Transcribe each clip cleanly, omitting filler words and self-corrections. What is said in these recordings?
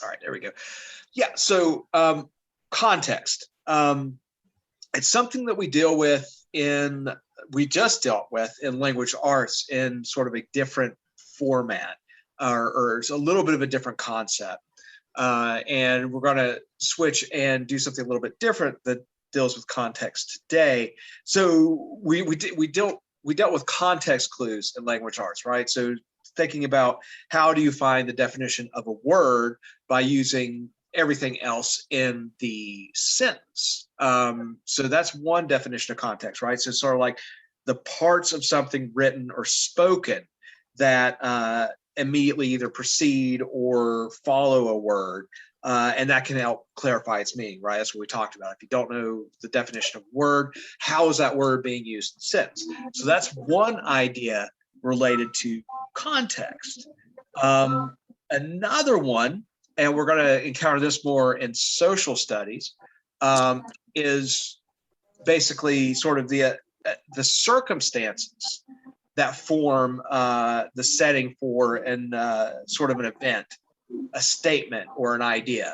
All right, there we go. Yeah, so context. It's something that we just dealt with in language arts in sort of a different format, or it's a little bit of a different concept. And we're going to switch and do something a little bit different that deals with context today. So we dealt with context clues in language arts, right? So thinking about how do you find the definition of a word by using everything else in the sentence. So that's one definition of context, right? So sort of like the parts of something written or spoken that immediately either precede or follow a word. And that can help clarify its meaning, right? That's what we talked about. If you don't know the definition of word, how is that word being used in a sentence? So that's one idea related to context. Another one, and we're going to encounter this more in social studies, is basically sort of the circumstances that form the setting for sort of an event, a statement, or an idea.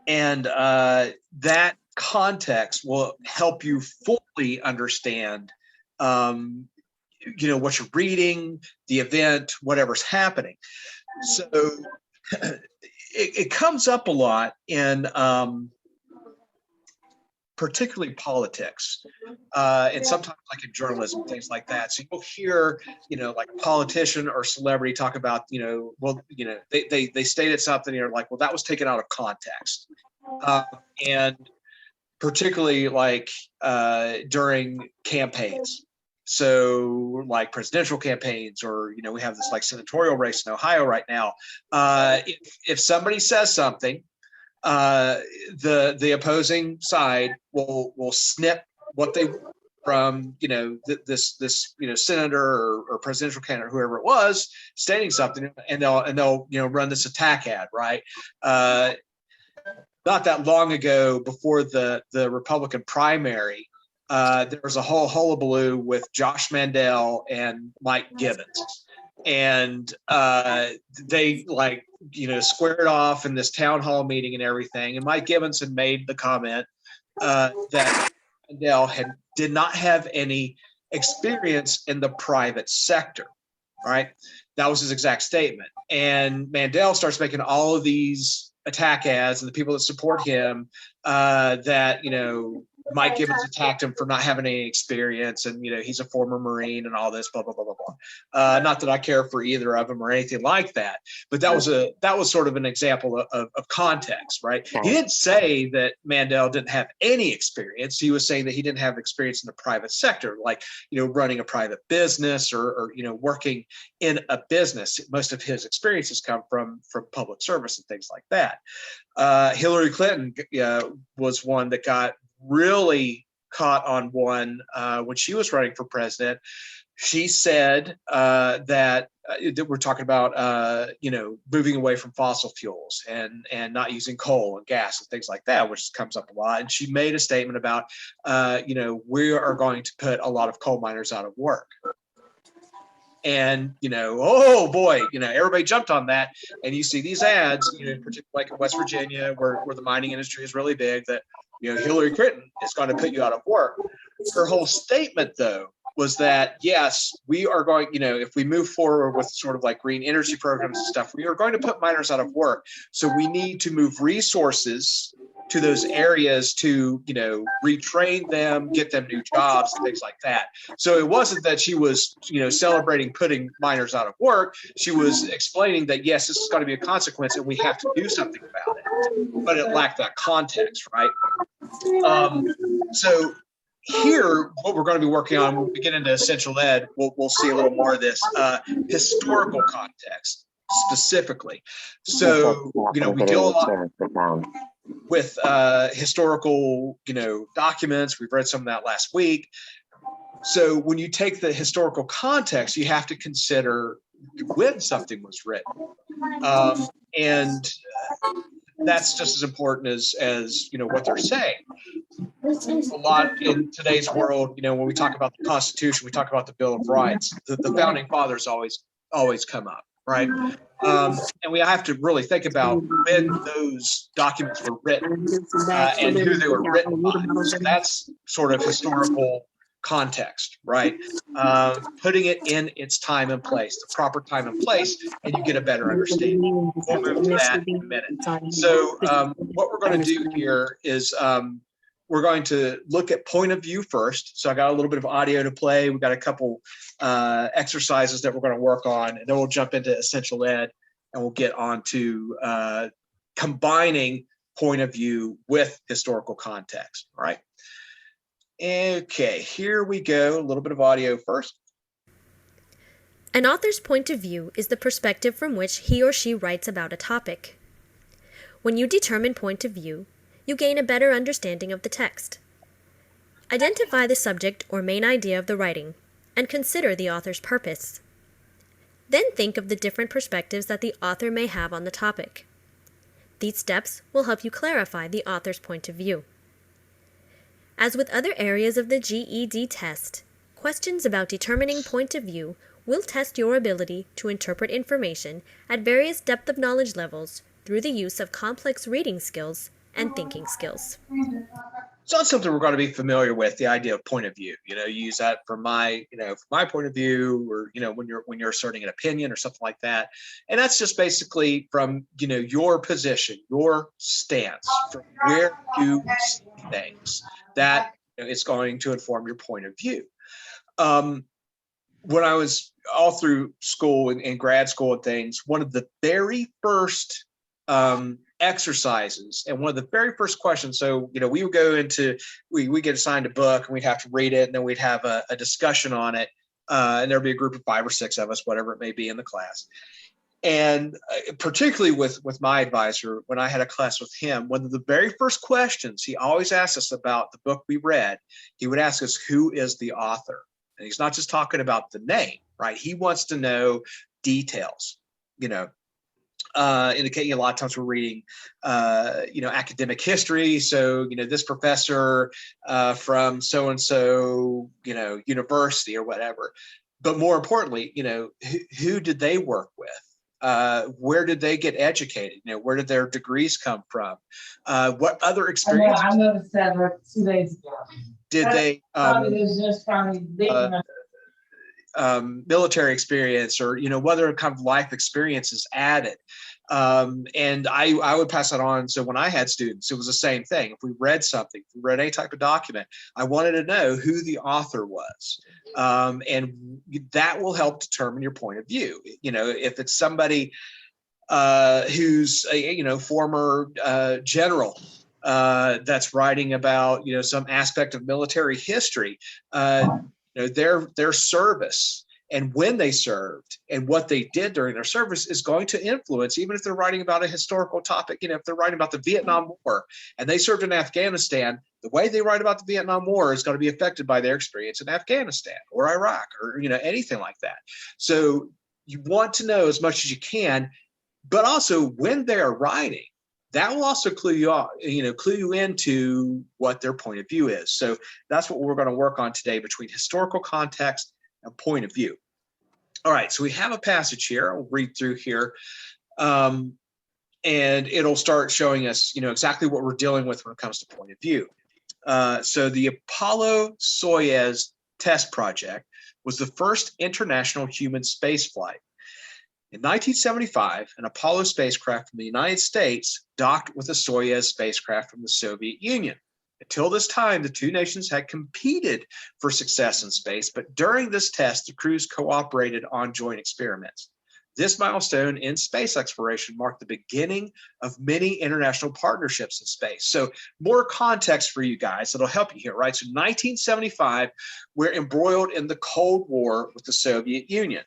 And that context will help you fully understand what you're reading, the event, whatever's happening. So it comes up a lot in particularly politics, and sometimes like in journalism, things like that. So you'll hear, like a politician or celebrity talk about, they stated something, and you're like, well, that was taken out of context. And particularly like during campaigns. So like presidential campaigns, or, we have this like senatorial race in Ohio right now. If somebody says something, the opposing side will snip what they from, this senator or presidential candidate, whoever it was, stating something, and they'll run this attack ad, right? Not that long ago, before the Republican primary, there was a whole hullabaloo with Josh Mandel and Mike Gibbons, and they squared off in this town hall meeting and everything. And Mike Gibbons had made the comment that Mandel did not have any experience in the private sector. Right, that was his exact statement. And Mandel starts making all of these attack ads, and the people that support him, that Mike Gibbons attacked him for not having any experience, and he's a former Marine and all this, blah blah blah blah blah. Not that I care for either of them or anything like that, but that was sort of an example of context, right? He didn't say that Mandel didn't have any experience. He was saying that he didn't have experience in the private sector, like running a private business or working in a business. Most of his experiences come from public service and things like that. Hillary Clinton was one that got really caught on one when she was running for president. She said that we're talking about moving away from fossil fuels and not using coal and gas and things like that, which comes up a lot. And she made a statement about we are going to put a lot of coal miners out of work. And oh boy, everybody jumped on that. And you see these ads, particularly like in West Virginia, where the mining industry is really big, that Hillary Clinton is going to put you out of work. Her whole statement, though, was that yes, we are going, if we move forward with sort of like green energy programs and stuff, we are going to put miners out of work. So we need to move resources to those areas to, retrain them, get them new jobs and things like that. So it wasn't that she was, celebrating putting miners out of work. She was explaining that, yes, this is going to be a consequence and we have to do something about it. But it lacked that context, right? So here, what we're going to be working on, when we get into essential ed, we'll see a little more of this historical context specifically. So, we deal a lot with historical, documents. We've read some of that last week. So when you take the historical context, you have to consider when something was written. And that's just as important as what they're saying. A lot in today's world, when we talk about the Constitution, we talk about the Bill of Rights. The founding fathers always come up, right? And we have to really think about when those documents were written and who they were written by. So that's sort of historical context, right? Putting it in its time and place, the proper time and place, and you get a better understanding. We'll move to that in a minute. So what we're going to do here is we're going to look at point of view first. So I got a little bit of audio to play. We've got a couple exercises that we're going to work on, and then we'll jump into essential ed, and we'll get on to combining point of view with historical context, all right? Okay, here we go. A little bit of audio first. An author's point of view is the perspective from which he or she writes about a topic. When you determine point of view, you gain a better understanding of the text. Identify the subject or main idea of the writing, and consider the author's purpose. Then think of the different perspectives that the author may have on the topic. These steps will help you clarify the author's point of view. As with other areas of the GED test, questions about determining point of view will test your ability to interpret information at various depth of knowledge levels through the use of complex reading skills and thinking skills. So that's something we're going to be familiar with, the idea of point of view. You use that from my point of view, or when you're asserting an opinion or something like that. And that's just basically from your position, your stance, from where you see things. That is going to inform your point of view. When I was all through school and grad school and things, one of the very first exercises and one of the very first questions, so we would go into, we get assigned a book and we'd have to read it, and then we'd have a discussion on it, and there'd be a group of 5 or 6 of us, whatever it may be, in the class. And particularly with my advisor, when I had a class with him, one of the very first questions he always asked us about the book we read, he would ask us, who is the author? And he's not just talking about the name, right? He wants to know details, indicating a lot of times we're reading, academic history. So, this professor from so-and-so, university or whatever. But more importantly, who did they work with? Where did they get educated? Where did their degrees come from? What other experiences? I noticed that like 2 days ago. Did they military experience, or what other kind of life experiences added? And I would pass that on. So when I had students, it was the same thing. If we read something, if we read any type of document, I wanted to know who the author was. And that will help determine your point of view. If it's somebody who's a former general that's writing about some aspect of military history, their service and when they served and what they did during their service is going to influence, even if they're writing about a historical topic. If they're writing about the Vietnam War and they served in Afghanistan, the way they write about the Vietnam War is going to be affected by their experience in Afghanistan or Iraq or anything like that. So you want to know as much as you can, but also when they're writing, that will also clue you into what their point of view is. So that's what we're going to work on today, between historical context and point of view. All right, so we have a passage here. I'll read through here, and it'll start showing us, exactly what we're dealing with when it comes to point of view. So the Apollo-Soyuz test project was the first international human space flight. In 1975, an Apollo spacecraft from the United States docked with a Soyuz spacecraft from the Soviet Union. Until this time, the two nations had competed for success in space, but during this test, the crews cooperated on joint experiments. This milestone in space exploration marked the beginning of many international partnerships in space. So more context for you guys that'll help you here, right? So 1975, we're embroiled in the Cold War with the Soviet Union.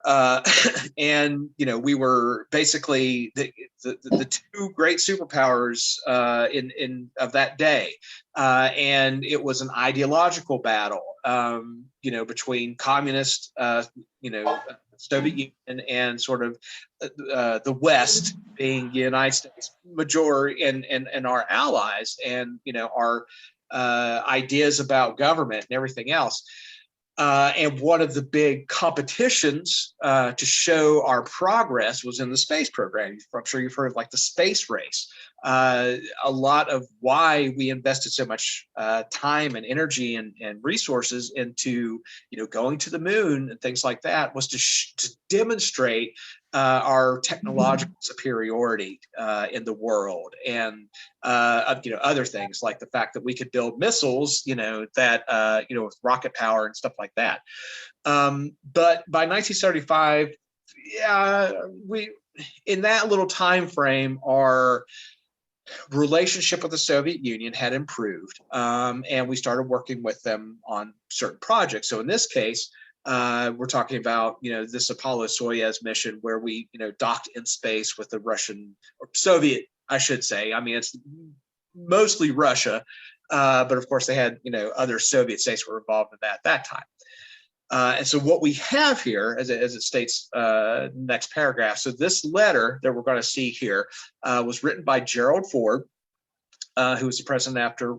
And we were basically the two great superpowers of that day, and it was an ideological battle, between communist, Soviet Union and sort of the West, being the United States majority and our allies, and our ideas about government and everything else. And one of the big competitions to show our progress was in the space program. I'm sure you've heard of like the space race. A lot of why we invested so much time and energy and resources into going to the moon and things like that was to demonstrate our technological superiority in the world, and other things like the fact that we could build missiles, that with rocket power and stuff like that. But by 1975, we in that little time frame, our relationship with the Soviet Union had improved, and we started working with them on certain projects. So in this case, we're talking about this Apollo-Soyuz mission where we docked in space with the Russian or Soviet, I should say. I mean, it's mostly Russia, but of course they had other Soviet states were involved in that at that time. And so what we have here, as it states next paragraph, so this letter that we're going to see here was written by Gerald Ford, who was the president after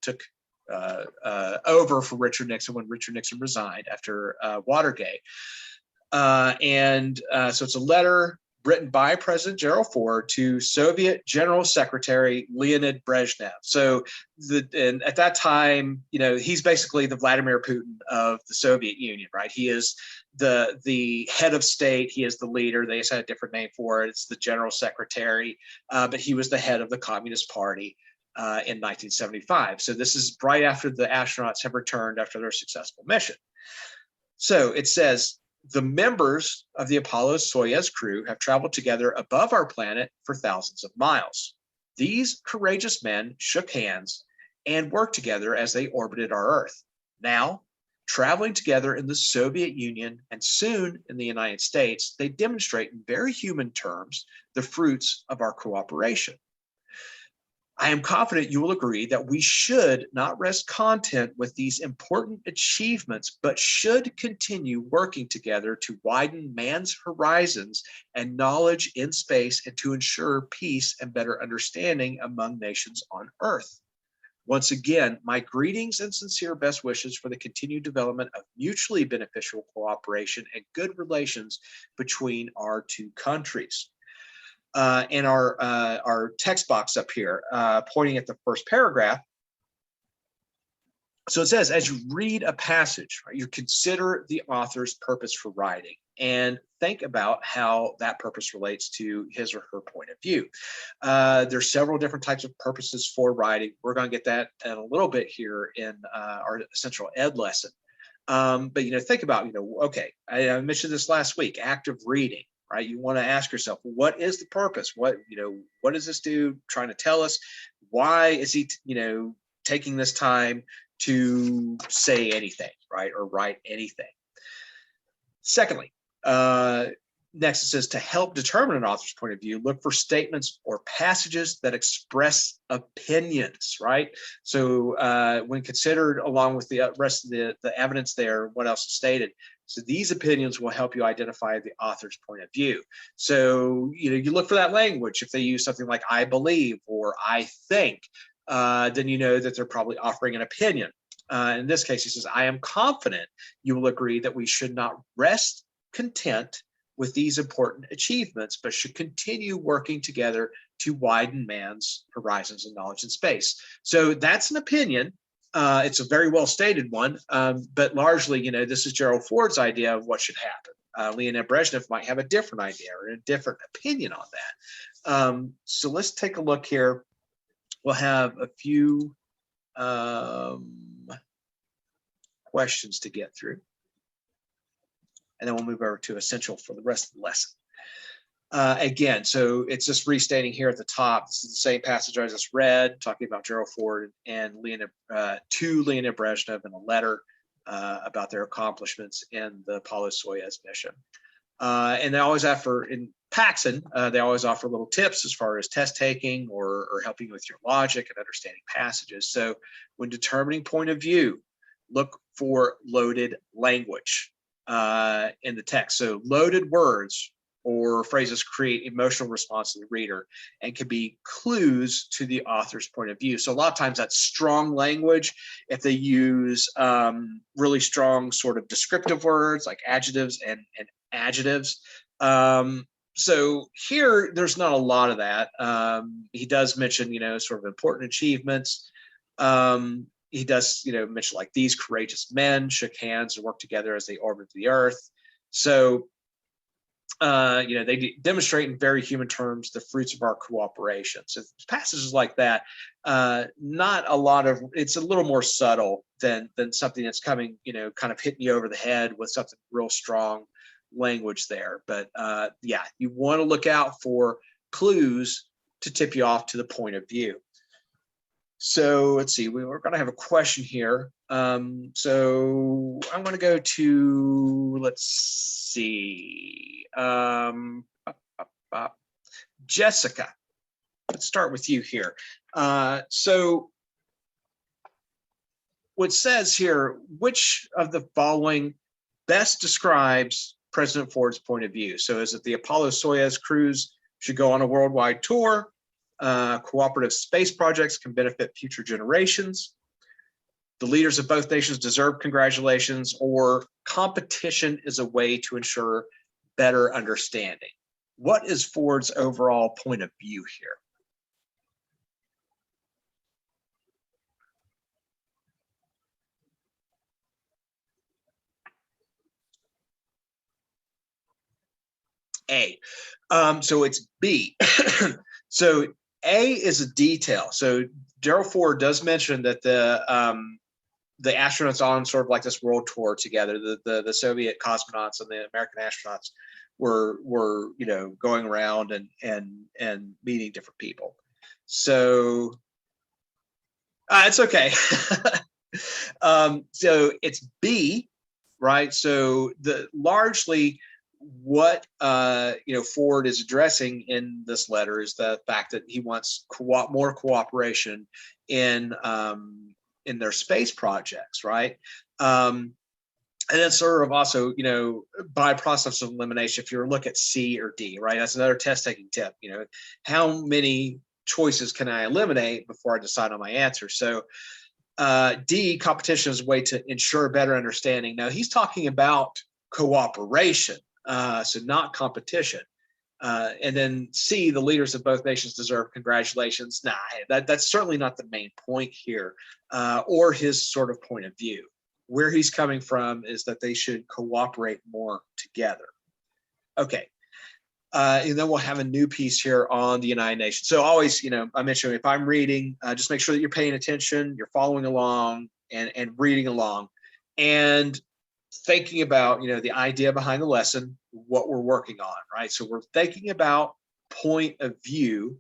took over for Richard Nixon when Richard Nixon resigned after Watergate. So it's a letter written by President Gerald Ford to Soviet General Secretary Leonid Brezhnev. So and at that time, he's basically the Vladimir Putin of the Soviet Union, right? He is the head of state. He is the leader. They just had a different name for it. It's the General Secretary, but he was the head of the Communist Party in 1975. So this is right after the astronauts have returned after their successful mission. So it says, the members of the Apollo-Soyuz crew have traveled together above our planet for thousands of miles. These courageous men shook hands and worked together as they orbited our Earth. Now, traveling together in the Soviet Union and soon in the United States, they demonstrate in very human terms the fruits of our cooperation. I am confident you will agree that we should not rest content with these important achievements, but should continue working together to widen man's horizons and knowledge in space and to ensure peace and better understanding among nations on Earth. Once again, my greetings and sincere best wishes for the continued development of mutually beneficial cooperation and good relations between our two countries. In our text box up here, pointing at the first paragraph. So it says, as you read a passage, right, you consider the author's purpose for writing and think about how that purpose relates to his or her point of view. There's several different types of purposes for writing. We're going to get that in a little bit here in our essential ed lesson. But think about, okay, I mentioned this last week, active reading. Right? You want to ask yourself, what is the purpose? What does this dude trying to tell us? Why is he, taking this time to say anything, right? Or write anything? Secondly, next it says, to help determine an author's point of view, look for statements or passages that express opinions, right? So when considered along with the rest of the evidence there, what else is stated, so these opinions will help you identify the author's point of view. So, you look for that language. If they use something like I believe or I think, then you know that they're probably offering an opinion. In this case, he says, I am confident you will agree that we should not rest content with these important achievements, but should continue working together to widen man's horizons and knowledge in space. So that's an opinion. It's a very well stated one, but largely, this is Gerald Ford's idea of what should happen. Leonid Brezhnev might have a different idea or a different opinion on that. So let's take a look here. We'll have a few questions to get through, and then we'll move over to essential for the rest of the lesson. Again, so it's just restating here at the top. This is the same passage I just read, talking about Gerald Ford and Leonid Brezhnev in a letter about their accomplishments in the Apollo-Soyuz mission. And they always offer, in Paxson, they always offer little tips as far as test taking or helping with your logic and understanding passages. So when determining point of view, look for loaded language in the text. So loaded words or phrases create emotional response to the reader and can be clues to the author's point of view. So a lot of times that's strong language. If they use really strong sort of descriptive words like adjectives and adjectives. So here, there's not a lot of that. He does mention, sort of important achievements. He does, mention like these courageous men shook hands and worked together as they orbited the earth. So, they demonstrate in very human terms the fruits of our cooperation. So passages like that, not a lot of, it's a little more subtle than something that's coming, kind of hitting you over the head with something real strong language there. But yeah, you want to look out for clues to tip you off to the point of view. So let's see, we're going to have a question here. So I'm going to go to, let's see, Jessica. Let's start with you here. So what says here, which of the following best describes President Ford's point of view? So is it the Apollo-Soyuz cruise should go on a worldwide tour? Cooperative space projects can benefit future generations. The leaders of both nations deserve congratulations, or competition is a way to ensure better understanding. What is Ford's overall point of view here? A. So it's B. So A is a detail. So Gerald Ford does mention that the astronauts on sort of like this world tour together, the Soviet cosmonauts and the American astronauts were going around and meeting different people. So it's okay. So it's B, right? So largely what Ford is addressing in this letter is the fact that he wants more cooperation in their space projects, right? And then sort of also, by process of elimination, if you look at C or D, right? That's another test taking tip. How many choices can I eliminate before I decide on my answer? So D, competition is a way to ensure better understanding. Now he's talking about cooperation. So not competition. And then C, the leaders of both nations deserve congratulations. Nah, that's certainly not the main point here, or his sort of point of view. Where he's coming from is that they should cooperate more together. Okay. And then we'll have a new piece here on the United Nations. So always, I mentioned if I'm reading, just make sure that you're paying attention, you're following along and reading along. And thinking about the idea behind the lesson, what we're working on, right? So we're thinking about point of view.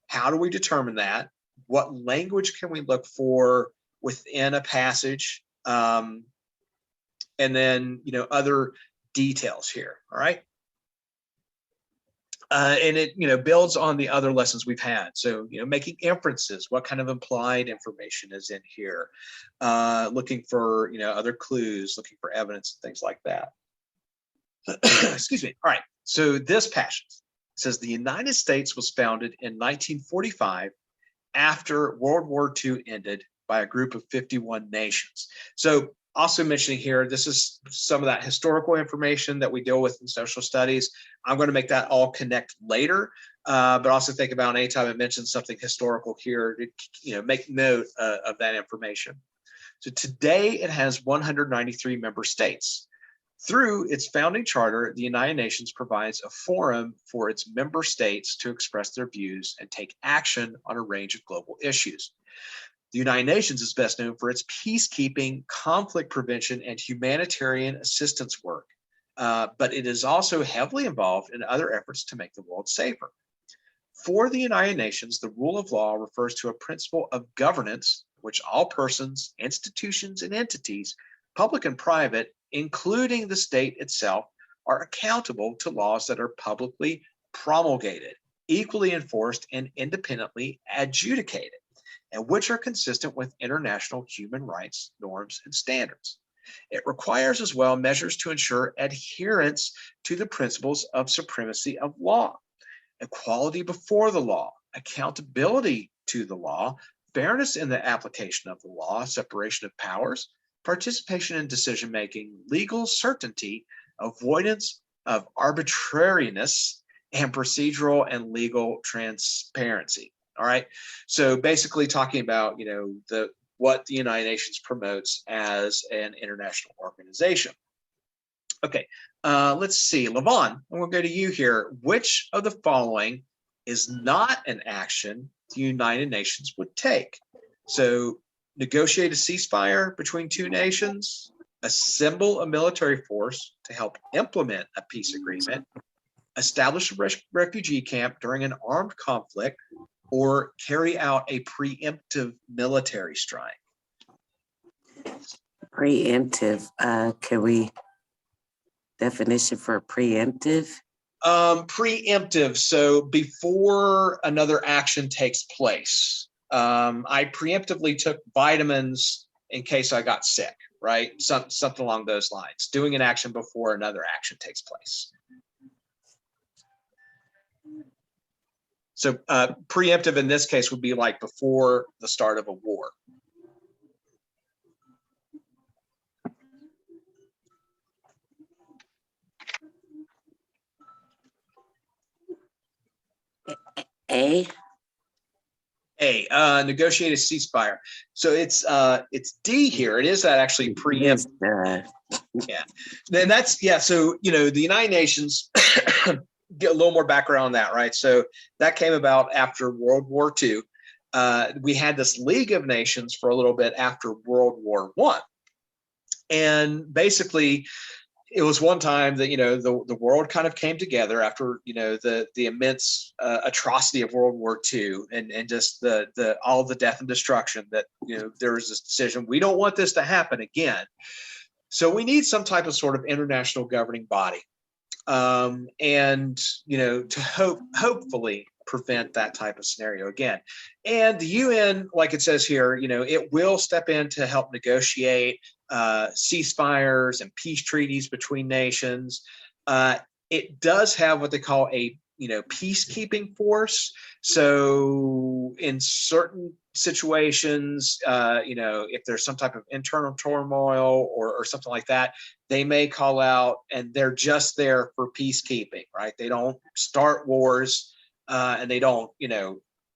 How do we determine that? What language can we look for within a passage? And then other details here. All right. And it builds on the other lessons we've had. So, making inferences, what kind of implied information is in here? Looking for, other clues, looking for evidence, and things like that. Excuse me. All right. So this passage says the United States was founded in 1945 after World War II ended by a group of 51 nations. So also mentioning here, this is some of that historical information that we deal with in social studies. I'm going to make that all connect later, but also think about anytime it mentions something historical here, make note of that information. So today it has 193 member states. Through its founding charter, the United Nations provides a forum for its member states to express their views and take action on a range of global issues. The United Nations is best known for its peacekeeping, conflict prevention, and humanitarian assistance work, but it is also heavily involved in other efforts to make the world safer. For the United Nations, the rule of law refers to a principle of governance, which all persons, institutions, and entities, public and private, including the state itself, are accountable to laws that are publicly promulgated, equally enforced, and independently adjudicated, and which are consistent with international human rights norms and standards. It requires as well measures to ensure adherence to the principles of supremacy of law, equality before the law, accountability to the law, fairness in the application of the law, separation of powers, participation in decision-making, legal certainty, avoidance of arbitrariness, and procedural and legal transparency. All right. So basically talking about, what the United Nations promotes as an international organization. Okay, let's see, Levon, we'll go to you here. Which of the following is not an action the United Nations would take? So negotiate a ceasefire between two nations, assemble a military force to help implement a peace agreement, establish a refugee camp during an armed conflict, or carry out a preemptive military strike. Preemptive, can we definition for preemptive? Preemptive, so before another action takes place. I preemptively took vitamins in case I got sick, right? Something along those lines, doing an action before another action takes place. So preemptive in this case would be like before the start of a war. A, negotiate a ceasefire. So it's D here. It is that actually preempt. Yeah. Then so the United Nations, get a little more background on that, right? So that came about after World War II. We had this League of Nations for a little bit after World War I. And basically, it was one time that the world kind of came together after the immense atrocity of World War II and just the all the death and destruction that there was this decision, we don't want this to happen again, so we need some type of sort of international governing body, and to hopefully prevent that type of scenario again. And the UN, like it says here, it will step in to help negotiate ceasefires and peace treaties between nations. It does have what they call a peacekeeping force. So in certain situations, if there's some type of internal turmoil or something like that, they may call out, and they're just there for peacekeeping, right? They don't start wars, and they don't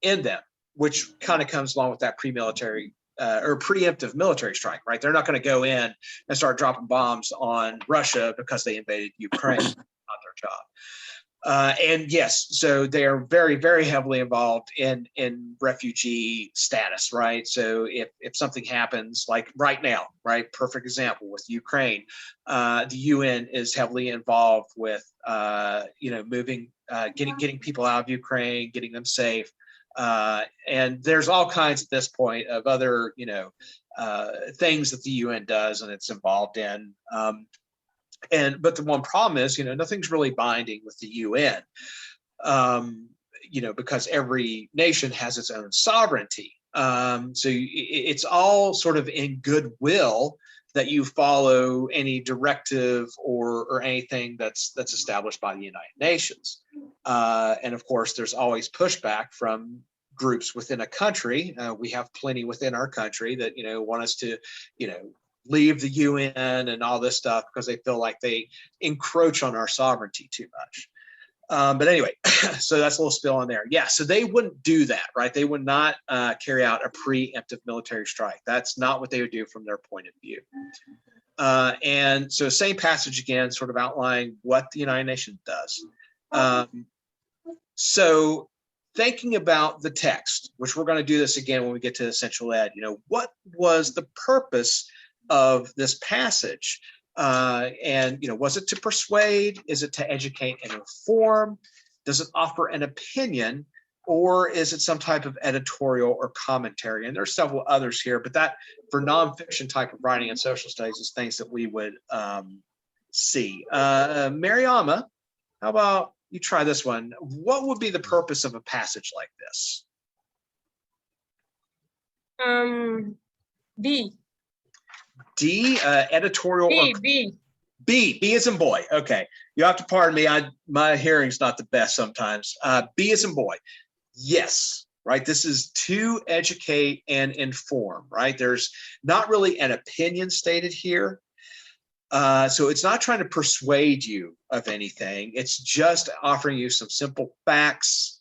end them, which kind of comes along with that pre-military or preemptive military strike, right? They're not going to go in and start dropping bombs on Russia because they invaded Ukraine. Not their job. And yes, so they are very, very heavily involved in refugee status, right? So if something happens, like right now, right? Perfect example with Ukraine, the UN is heavily involved with, moving, getting people out of Ukraine, getting them safe. And there's all kinds at this point of other, things that the UN does and it's involved in. But the one problem is, nothing's really binding with the UN, because every nation has its own sovereignty. So it's all sort of in goodwill that you follow any directive or anything that's established by the United Nations. And of course, there's always pushback from groups within a country. We have plenty within our country that, want us to, leave the UN and all this stuff because they feel like they encroach on our sovereignty too much. But anyway, so that's a little spill on there. Yeah, so they wouldn't do that, right? They would not carry out a preemptive military strike. That's not what they would do from their point of view. And so same passage again, sort of outlining what the United Nations does. So thinking about the text, which we're going to do this again when we get to essential ed, what was the purpose of this passage? And was it to persuade? Is it to educate and inform? Does it offer an opinion, or is it some type of editorial or commentary? And there's several others here, but that for nonfiction type of writing and social studies is things that we would see. Mariama, how about you try this one? What would be the purpose of a passage like this? D. D, editorial or B is in boy. Okay, you have to pardon me. My hearing's not the best sometimes. B is in boy. Yes, right. This is to educate and inform. Right. There's not really an opinion stated here. So it's not trying to persuade you of anything. It's just offering you some simple facts,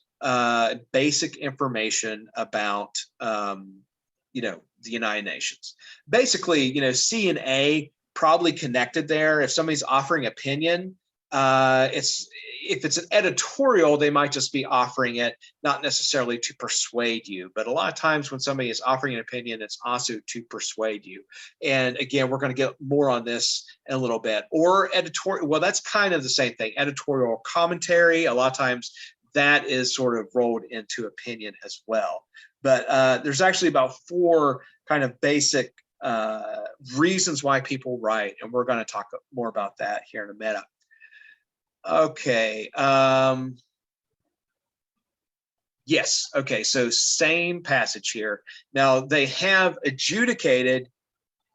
basic information about, the United Nations. Basically, C and A probably connected there. If somebody's offering opinion, if it's an editorial, they might just be offering it, not necessarily to persuade you. But a lot of times when somebody is offering an opinion, it's also to persuade you. And again, we're going to get more on this in a little bit. Or editorial, well, that's kind of the same thing. Editorial commentary, a lot of times that is sort of rolled into opinion as well. But there's actually about 4 kind of basic reasons why people write, and we're going to talk more about that here in a minute. Okay. Yes. Okay. So same passage here. Now they have adjudicated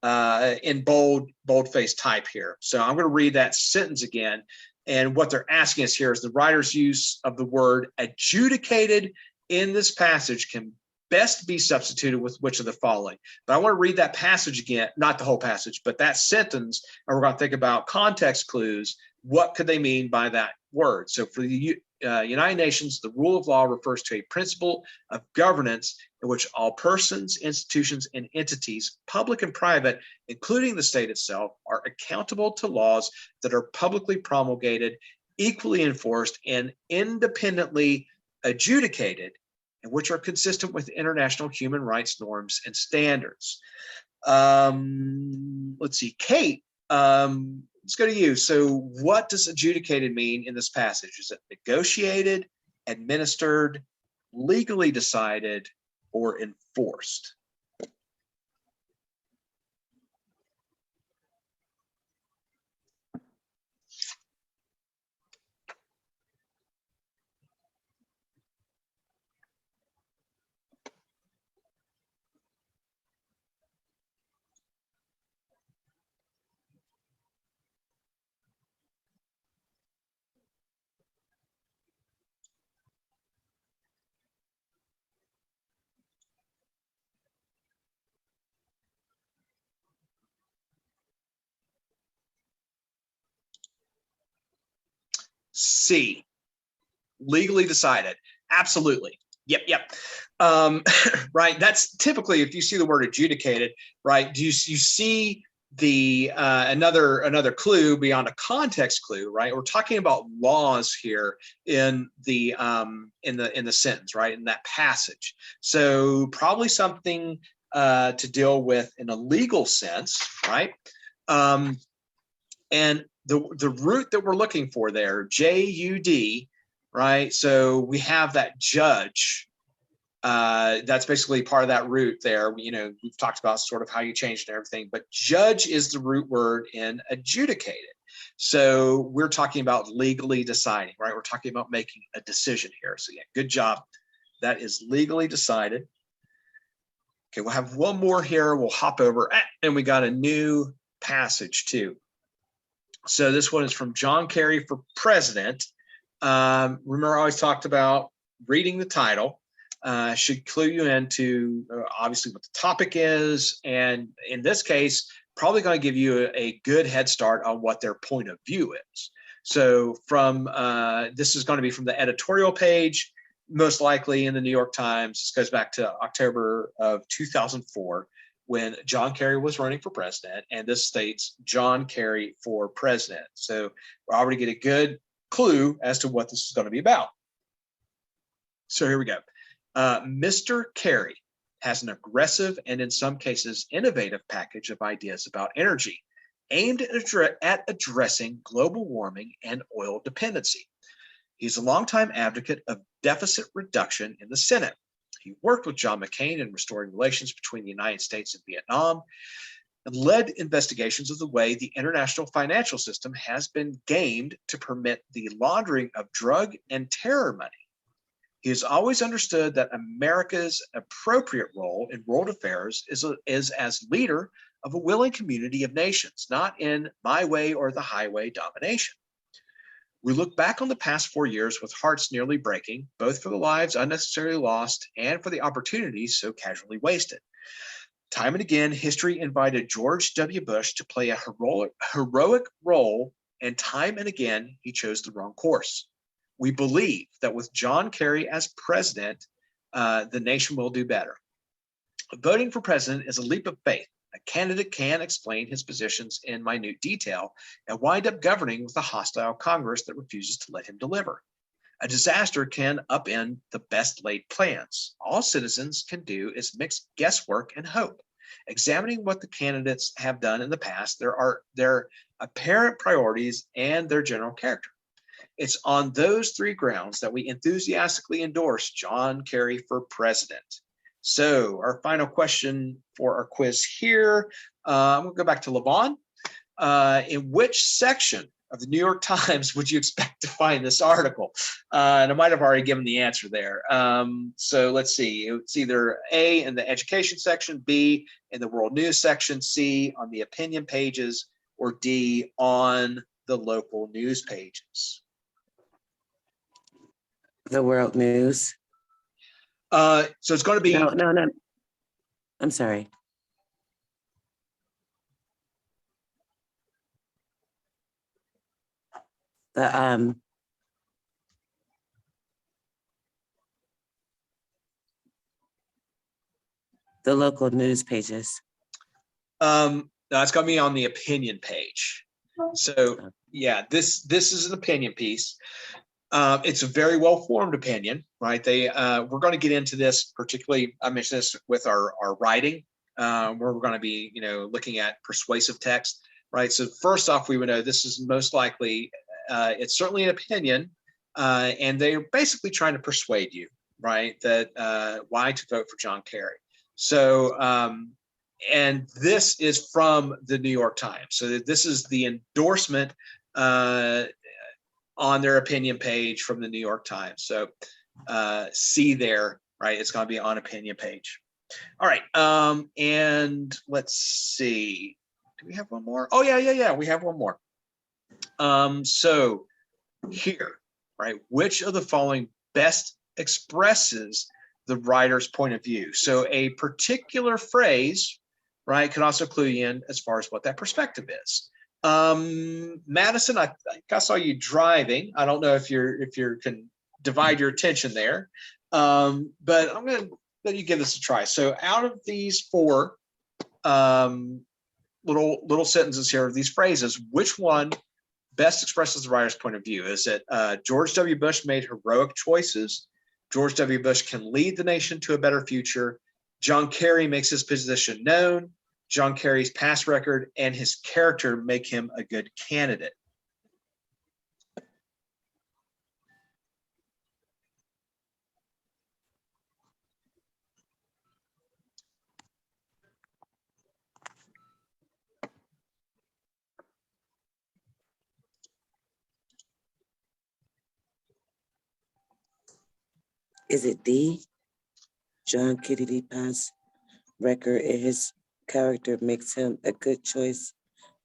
in boldface type here. So I'm going to read that sentence again. And what they're asking us here is the writer's use of the word adjudicated in this passage can best be substituted with which of the following. But I want to read that passage again, not the whole passage, but that sentence, and we're going to think about context clues. What could they mean by that word? So for the United Nations, the rule of law refers to a principle of governance in which all persons, institutions, and entities, public and private, including the state itself, are accountable to laws that are publicly promulgated, equally enforced, and independently adjudicated, and which are consistent with international human rights norms and standards. Let's see, Kate, let's go to you. So what does adjudicated mean in this passage? Is it negotiated, administered, legally decided, or enforced? C, legally decided. Absolutely. Yep. Right. That's typically, if you see the word adjudicated, right, you see the another clue beyond a context clue, right? We're talking about laws here in the sentence, right, in that passage. So probably something to deal with in a legal sense, right? And the root that we're looking for there, J-U-D, right? So we have that judge. That's basically part of that root there. We've talked about sort of how you changed and everything, but judge is the root word in adjudicated. So we're talking about legally deciding, right? We're talking about making a decision here. So yeah, good job. That is legally decided. Okay, we'll have one more here. We'll hop over, and we got a new passage too. So this one is from John Kerry for president. Remember, I always talked about reading the title. Should clue you into obviously what the topic is, and in this case, probably going to give you a good head start on what their point of view is. So from this is going to be from the editorial page, most likely in the New York Times. This goes back to October of 2004. When John Kerry was running for president, and this states John Kerry for president. So we already get a good clue as to what this is going to be about. So here we go. Mr. Kerry has an aggressive and in some cases innovative package of ideas about energy aimed at addressing global warming and oil dependency. He's a longtime advocate of deficit reduction in the Senate. He worked with John McCain in restoring relations between the United States and Vietnam and led investigations of the way the international financial system has been gamed to permit the laundering of drug and terror money. He has always understood that America's appropriate role in world affairs is as leader of a willing community of nations, not in my way or the highway domination. We look back on the past 4 years with hearts nearly breaking, both for the lives unnecessarily lost and for the opportunities so casually wasted. Time and again, history invited George W. Bush to play a heroic role, and time and again, he chose the wrong course. We believe that with John Kerry as president, the nation will do better. Voting for president is a leap of faith. A candidate can explain his positions in minute detail and wind up governing with a hostile Congress that refuses to let him deliver. A disaster can upend the best laid plans. All citizens can do is mix guesswork and hope. Examining what the candidates have done in the past, their apparent priorities and their general character. It's on those three grounds that we enthusiastically endorse John Kerry for president. So our final question for our quiz here, I'm gonna go back to Levon. In which section of the New York Times would you expect to find this article? And I might have already given the answer there. So let's see, it's either A in the education section, B in the world news section, C on the opinion pages, or D on the local news pages. The world news. So it's going to be No. I'm sorry. The local news pages. no, it's going to be on the opinion page. So yeah, this is an opinion piece. It's a very well-formed opinion, right? We're going to get into this, particularly, I mentioned this with our writing, where we're going to be, looking at persuasive text, right? So first off, we would know this is most likely, it's certainly an opinion, and they're basically trying to persuade you, right, that why to vote for John Kerry. So, and this is from the New York Times. So this is the endorsement on their opinion page from the New York Times. So see there, right? It's going to be on opinion page. All right. And let's see. Do we have one more? Oh, yeah. We have one more. So here, right? Which of the following best expresses the writer's point of view? So a particular phrase, right, could also clue you in as far as what that perspective is. Madison, I think I saw you driving. I don't know if you can divide your attention there, but I'm going to let you give this a try. So out of these four little sentences here, these phrases, which one best expresses the writer's point of view? Is it George W. Bush made heroic choices? George W. Bush can lead the nation to a better future. John Kerry makes his position known. John Kerry's past record and his character make him a good candidate. Is it D? John Kennedy past record and his character makes him a good choice,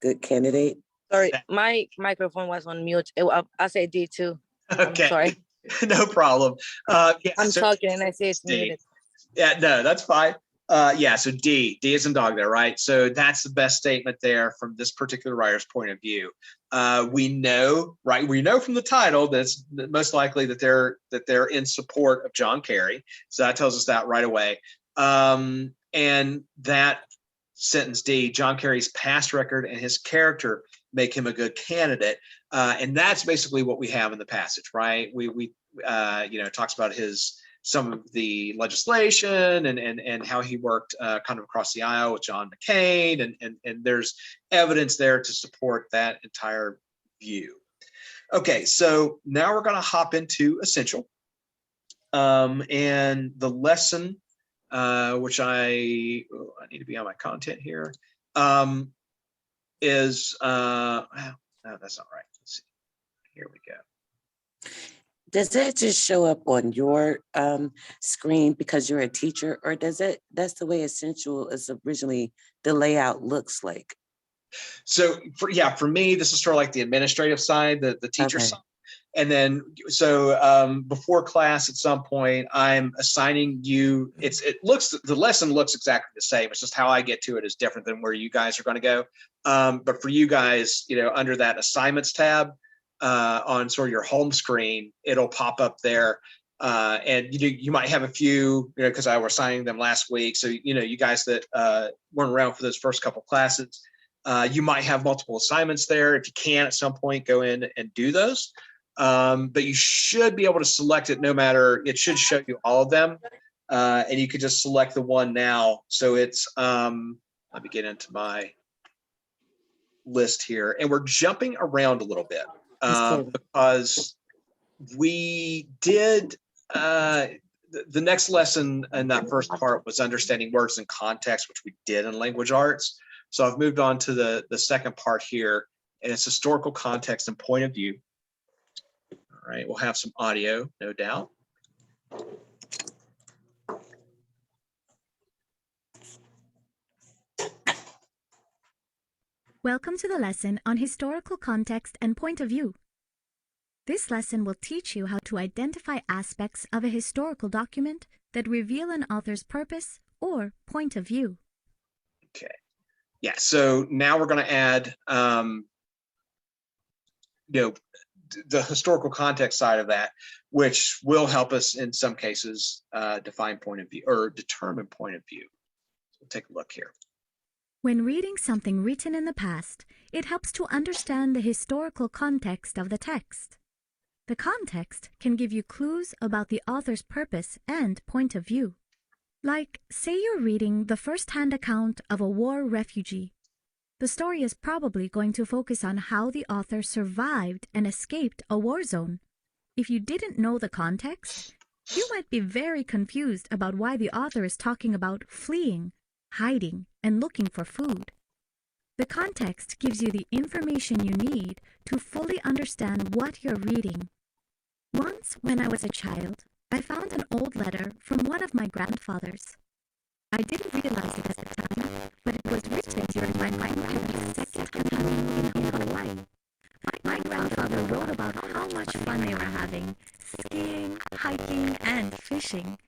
good candidate. Sorry, my microphone was on mute. I say D too. Okay. I'm sorry. No problem. Yeah, I'm talking and I say it's D. muted. Yeah, no, that's fine. Yeah, so D is in dog there, right? So that's the best statement there from this particular writer's point of view. We know, right? We know from the title that's most likely that they're in support of John Kerry. So that tells us that right away. And that sentence D, John Kerry's past record and his character make him a good candidate. And that's basically what we have in the passage, right? We talks about some of the legislation and how he worked kind of across the aisle with John McCain, and there's evidence there to support that entire view. Okay, so now we're going to hop into essential, and the lesson, which I need to be on my content here, is no, that's not right. Let's see. Here we go. Does that just show up on your screen because you're a teacher, or that's the way Essential is originally, the layout looks like? So for me, this is sort of like the administrative side, the teacher Okay. side. And then, so before class at some point, I'm assigning you, the lesson looks exactly the same. It's just how I get to it is different than where you guys are going to go. But for you guys, under that assignments tab on sort of your home screen, it'll pop up there. And you might have a few, because I was assigning them last week. So, you guys that weren't around for those first couple classes, you might have multiple assignments there. If you can at some point, go in and do those. But you should be able to select it it should show you all of them. And you could just select the one now. So it's, let me get into my list here. And we're jumping around a little bit because we did, the next lesson in that first part was understanding words in context, which we did in language arts. So I've moved on to the second part here, and it's historical context and point of view. All right, we'll have some audio, no doubt. Welcome to the lesson on historical context and point of view. This lesson will teach you how to identify aspects of a historical document that reveal an author's purpose or point of view. Okay. Yeah, so now we're going to add, the historical context side of that, which will help us in some cases define point of view or determine point of view. So we'll take a look here. When reading something written in the past, it helps to understand the historical context of the text. The context can give you clues about the author's purpose and point of view. Like, say you're reading the first-hand account of a war refugee. The story is probably going to focus on how the author survived and escaped a war zone. If you didn't know the context, you might be very confused about why the author is talking about fleeing, hiding, and looking for food. The context gives you the information you need to fully understand what you're reading. Once, when I was a child, I found an old letter from one of my grandfathers. I didn't realize it at the time, but it was written during my grandparents' second honeymoon in Hawaii. My grandfather wrote about how much fun they were having, skiing, hiking, and fishing.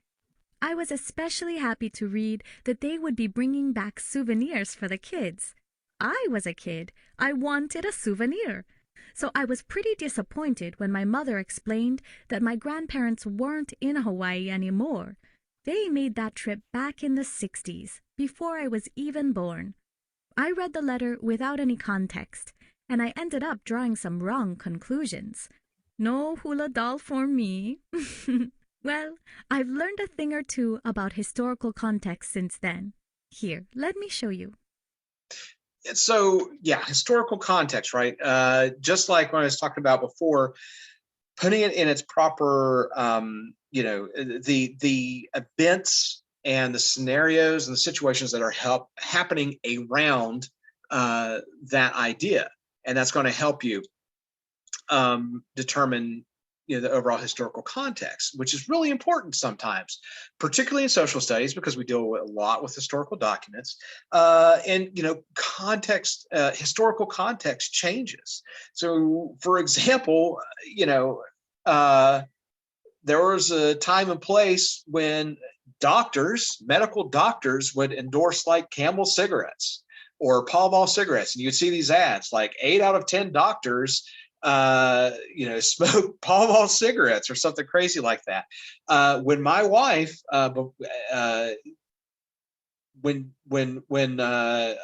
I was especially happy to read that they would be bringing back souvenirs for the kids. I was a kid. I wanted a souvenir. So I was pretty disappointed when my mother explained that my grandparents weren't in Hawaii anymore. They made that trip back in the 60s, before I was even born. I read the letter without any context, and I ended up drawing some wrong conclusions. No hula doll for me. Well, I've learned a thing or two about historical context since then. Here, let me show you. So, yeah, historical context, right? Just like when I was talking about before, putting it in its proper, the events and the scenarios and the situations that are happening around that idea. And that's going to help you determine the overall historical context, which is really important sometimes, particularly in social studies, because we deal a lot with historical documents. And context, historical context changes. So, for example, there was a time and place when medical doctors would endorse like Camel cigarettes or Pall Mall cigarettes, and you'd see these ads like 8 out of 10 doctors smoke Pall Mall cigarettes or something crazy like that. When my wife, when my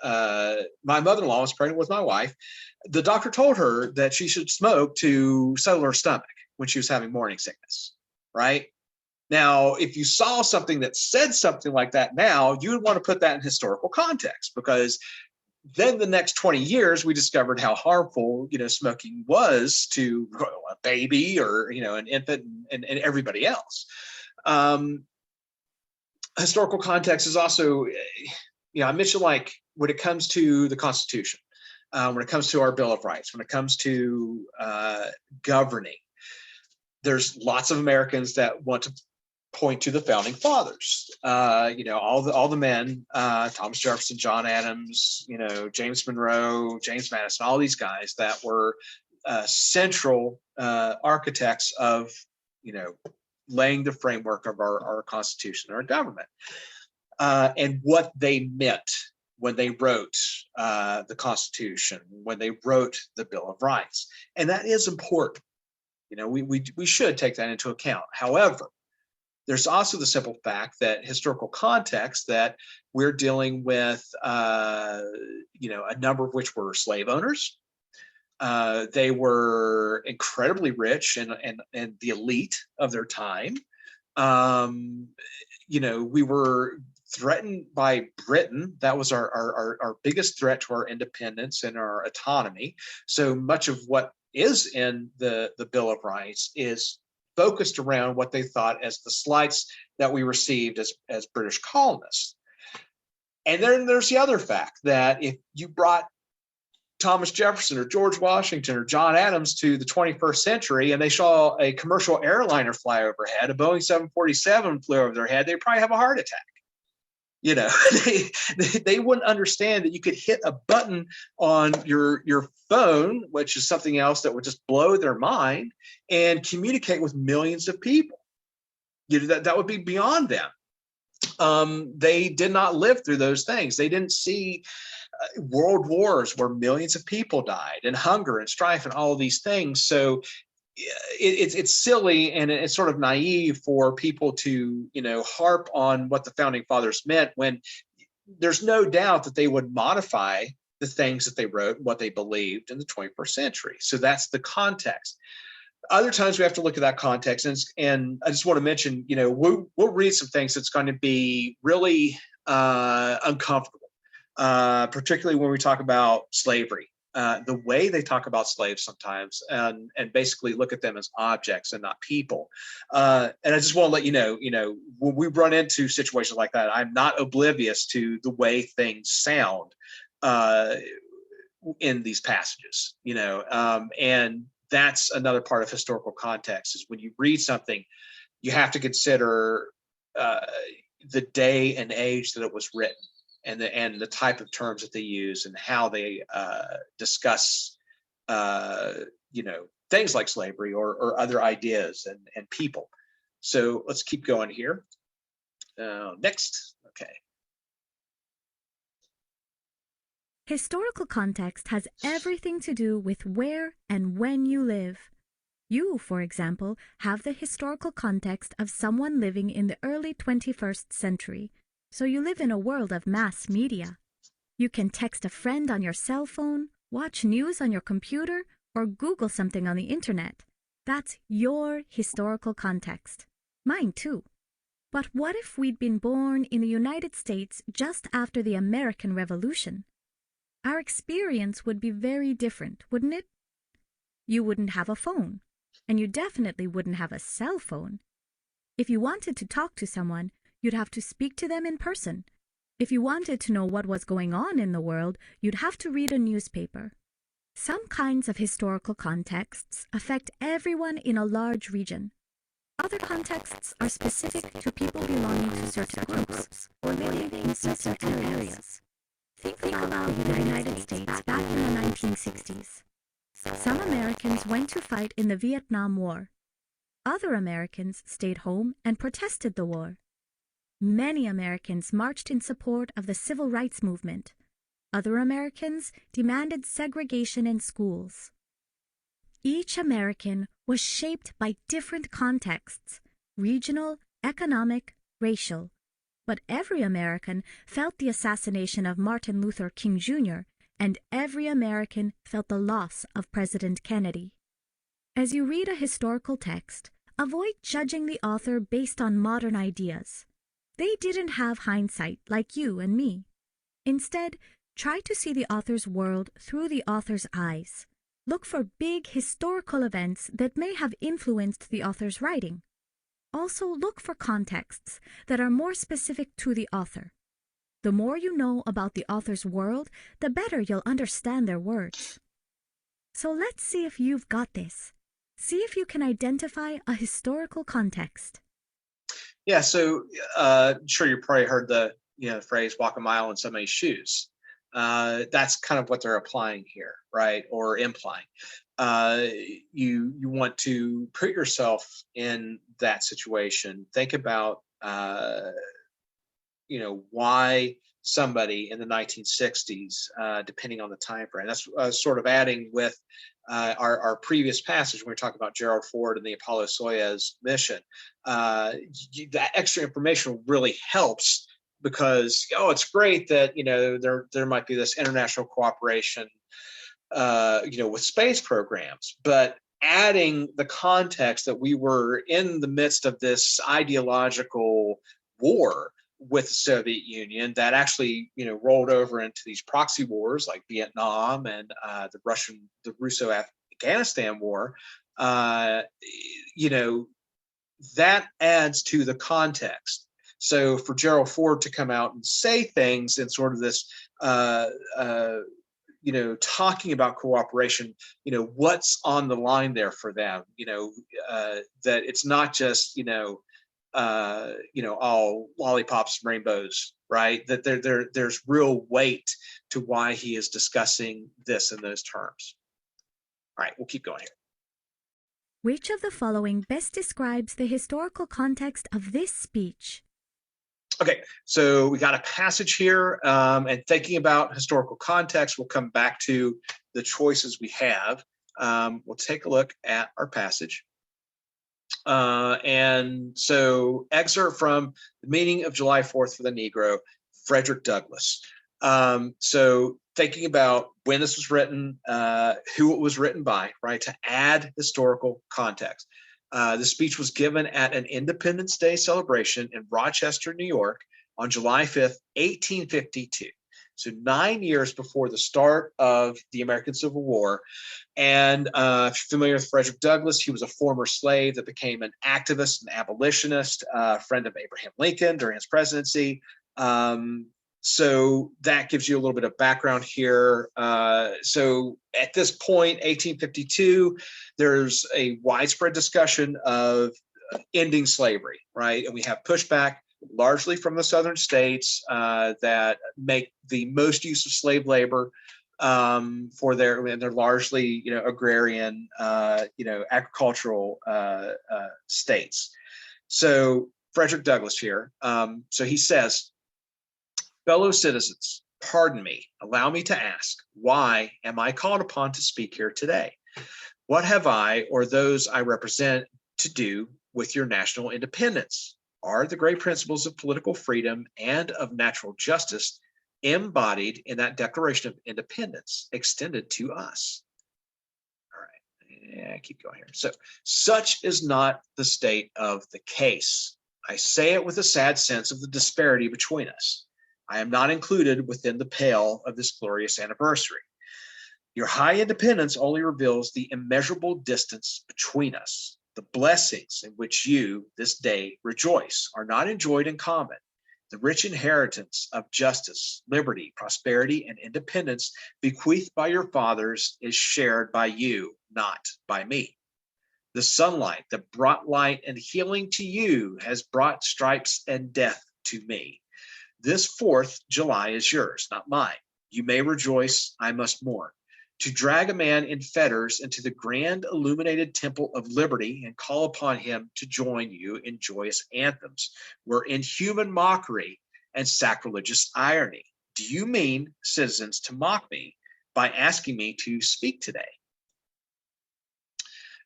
mother-in-law was pregnant with my wife, the doctor told her that she should smoke to settle her stomach when she was having morning sickness, right? Now, if you saw something that said something like that now, you would want to put that in historical context, because then the next 20 years, we discovered how harmful, smoking was to a baby or, an infant and everybody else. Historical context is also, I mentioned like when it comes to the Constitution, when it comes to our Bill of Rights, when it comes to governing, there's lots of Americans that want to point to the founding fathers. All the men, Thomas Jefferson, John Adams, James Monroe, James Madison, all these guys that were central architects of, laying the framework of our Constitution, our government, and what they meant when they wrote the Constitution, when they wrote the Bill of Rights. And that is important. We should take that into account. However, there's also the simple fact that historical context that we're dealing with, a number of which were slave owners. They were incredibly rich and the elite of their time. We were threatened by Britain. That was our biggest threat to our independence and our autonomy. So much of what is in the Bill of Rights is focused around what they thought as the slights that we received as British colonists. And then there's the other fact that if you brought Thomas Jefferson or George Washington or John Adams to the 21st century and they saw a commercial airliner fly overhead, a Boeing 747 flew over their head, they'd probably have a heart attack. They wouldn't understand that you could hit a button on your phone, which is something else that would just blow their mind, and communicate with millions of people. That would be beyond them. They did not live through those things. They didn't see world wars where millions of people died, and hunger and strife and all of these things. So it's silly and it's sort of naive for people to harp on what the founding fathers meant when there's no doubt that they would modify the things that they wrote, what they believed in the 21st century. So that's the context. Other times we have to look at that context, and I just want to mention, we'll read some things that's going to be really uncomfortable, particularly when we talk about slavery. The way they talk about slaves sometimes, and basically look at them as objects and not people. And I just want to let you know, when we run into situations like that, I'm not oblivious to the way things sound in these passages, and that's another part of historical context is when you read something, you have to consider the day and age that it was written, and the type of terms that they use and how they discuss, things like slavery or other ideas and people. So let's keep going here. Next, okay. Historical context has everything to do with where and when you live. You, for example, have the historical context of someone living in the early 21st century. So you live in a world of mass media. You can text a friend on your cell phone, watch news on your computer, or Google something on the internet. That's your historical context. Mine too. But what if we'd been born in the United States just after the American Revolution? Our experience would be very different, wouldn't it? You wouldn't have a phone, and you definitely wouldn't have a cell phone. If you wanted to talk to someone, you'd have to speak to them in person. If you wanted to know what was going on in the world, you'd have to read a newspaper. Some kinds of historical contexts affect everyone in a large region. Other contexts are specific to people belonging to certain groups or living in certain areas. Think about the United States back in the 1960s. Some Americans went to fight in the Vietnam War. Other Americans stayed home and protested the war. Many Americans marched in support of the civil rights movement. Other Americans demanded segregation in schools. Each American was shaped by different contexts, regional, economic, racial. But every American felt the assassination of Martin Luther King Jr., and every American felt the loss of President Kennedy. As you read a historical text, avoid judging the author based on modern ideas. They didn't have hindsight like you and me. Instead, try to see the author's world through the author's eyes. Look for big historical events that may have influenced the author's writing. Also, look for contexts that are more specific to the author. The more you know about the author's world, the better you'll understand their words. So let's see if you've got this. See if you can identify a historical context. Yeah, so sure, you probably heard the phrase "walk a mile in somebody's shoes." That's kind of what they're applying here, right, or implying. You want to put yourself in that situation. Think about why somebody in the 1960s, depending on the time frame. That's sort of adding with our previous passage when we talk about Gerald Ford and the Apollo-Soyuz mission. That extra information really helps because it's great that there might be this international cooperation with space programs, but adding the context that we were in the midst of this ideological war with the Soviet Union that actually, rolled over into these proxy wars like Vietnam and the Russo-Afghanistan war. That adds to the context. So for Gerald Ford to come out and say things in sort of this, talking about cooperation, what's on the line there for them, that it's not just, all lollipops and rainbows, right? That there's real weight to why he is discussing this in those terms. All right, we'll keep going here. Which of the following best describes the historical context of this speech? Okay, so we got a passage here, and thinking about historical context, we'll come back to the choices we have. We'll take a look at our passage. And so excerpt from the meeting of July 4th for the Negro, Frederick Douglass. So thinking about when this was written, who it was written by, right, to add historical context. The speech was given at an Independence Day celebration in Rochester, New York on July 5th, 1852. So 9 years before the start of the American Civil War. And if you're familiar with Frederick Douglass, he was a former slave that became an activist, an abolitionist, friend of Abraham Lincoln during his presidency. So that gives you a little bit of background here. So at this point, 1852, there's a widespread discussion of ending slavery, right? And we have pushback largely from the southern states that make the most use of slave labor and they're largely, agrarian, agricultural states. So Frederick Douglass here. So he says, "Fellow citizens, pardon me, allow me to ask, why am I called upon to speak here today? What have I or those I represent to do with your national independence? Are the great principles of political freedom and of natural justice embodied in that Declaration of Independence extended to us?" All right, yeah, keep going here. So, such is not the state of the case. I say it with a sad sense of the disparity between us. I am not included within the pale of this glorious anniversary. Your high independence only reveals the immeasurable distance between us. The blessings in which you this day rejoice are not enjoyed in common. The rich inheritance of justice, liberty, prosperity, and independence bequeathed by your fathers is shared by you, not by me. The sunlight that brought light and healing to you has brought stripes and death to me. This 4th July is yours, not mine. You may rejoice, I must mourn. To drag a man in fetters into the grand illuminated temple of liberty and call upon him to join you in joyous anthems were inhuman mockery and sacrilegious irony. Do you mean, citizens, to mock me by asking me to speak today?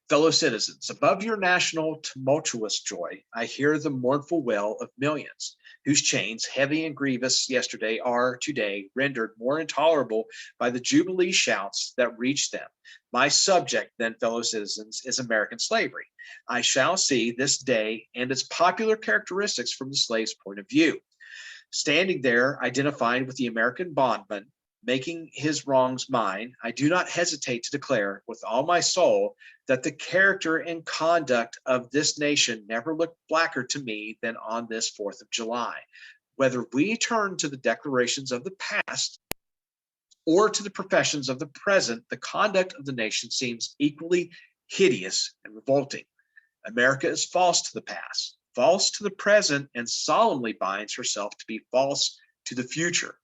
Fellow citizens, above your national tumultuous joy, I hear the mournful wail of millions, whose chains, heavy and grievous yesterday, are today rendered more intolerable by the jubilee shouts that reach them. My subject, then, fellow citizens, is American slavery. I shall see this day and its popular characteristics from the slave's point of view. Standing there, identified with the American bondman, making his wrongs mine, I do not hesitate to declare with all my soul that the character and conduct of this nation never looked blacker to me than on this 4th of July. Whether we turn to the declarations of the past or to the professions of the present, the conduct of the nation seems equally hideous and revolting. America is false to the past, false to the present, and solemnly binds herself to be false to the future.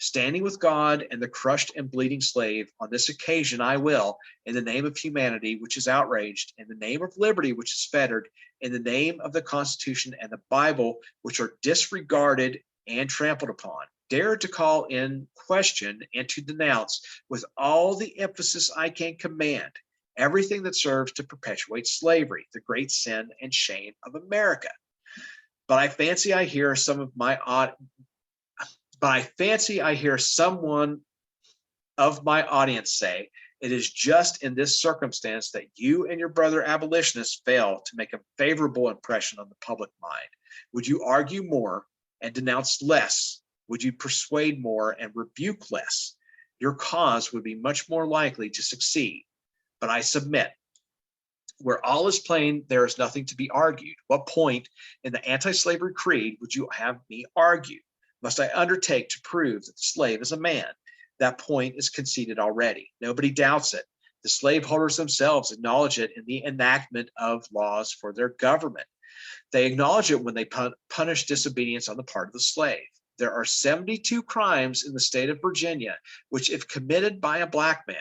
Standing with God and the crushed and bleeding slave, on this occasion I will, in the name of humanity which is outraged, in the name of liberty which is fettered, in the name of the Constitution and the Bible which are disregarded and trampled upon, dare to call in question and to denounce with all the emphasis I can command everything that serves to perpetuate slavery, the great sin and shame of America. But I fancy I hear someone of my audience say, it is just in this circumstance that you and your brother abolitionists fail to make a favorable impression on the public mind. Would you argue more and denounce less? Would you persuade more and rebuke less? Your cause would be much more likely to succeed. But I submit, where all is plain, there is nothing to be argued. What point in the anti-slavery creed would you have me argue? Must I undertake to prove that the slave is a man? That point is conceded already. Nobody doubts it. The slaveholders themselves acknowledge it in the enactment of laws for their government. They acknowledge it when they punish disobedience on the part of the slave. There are 72 crimes in the state of Virginia, which if committed by a black man,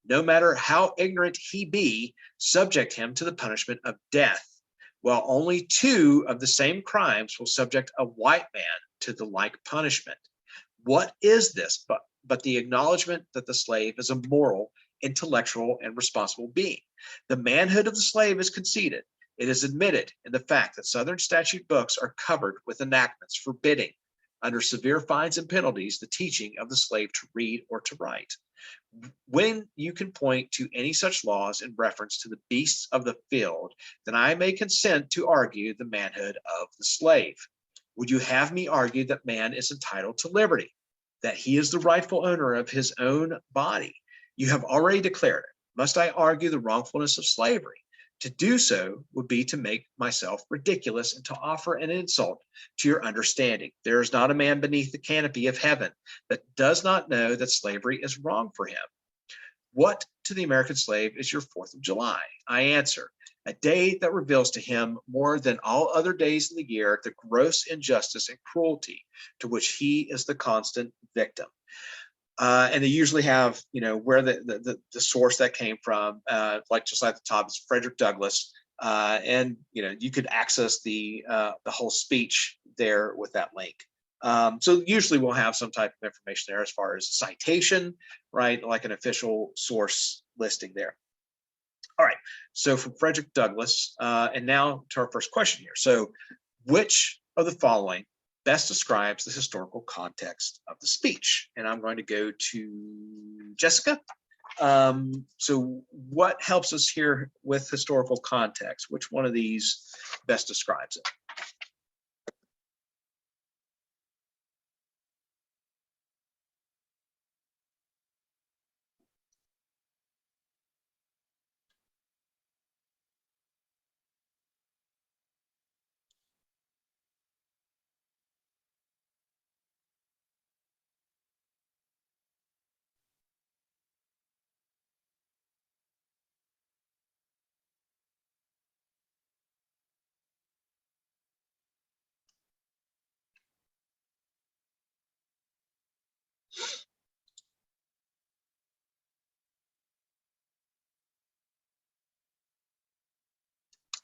no matter how ignorant he be, subject him to the punishment of death, while only 2 of the same crimes will subject a white man to the like punishment. What is this but the acknowledgement that the slave is a moral, intellectual, and responsible being? The manhood of the slave is conceded. It is admitted in the fact that Southern statute books are covered with enactments forbidding, under severe fines and penalties, the teaching of the slave to read or to write. When you can point to any such laws in reference to the beasts of the field, then I may consent to argue the manhood of the slave. Would you have me argue that man is entitled to liberty, that he is the rightful owner of his own body? You have already declared it. Must I argue the wrongfulness of slavery? To do so would be to make myself ridiculous and to offer an insult to your understanding. There is not a man beneath the canopy of heaven that does not know that slavery is wrong for him. What to the American slave is your 4th of July? I answer, a day that reveals to him more than all other days in the year the gross injustice and cruelty to which he is the constant victim. And they usually have, where the source that came from, like just at the top is Frederick Douglass, and you could access the whole speech there with that link. So usually we'll have some type of information there as far as citation, right, like an official source listing there. All right, so from Frederick Douglass, and now to our first question here. So, which of the following best describes the historical context of the speech? And I'm going to go to Jessica. So what helps us here with historical context? Which one of these best describes it?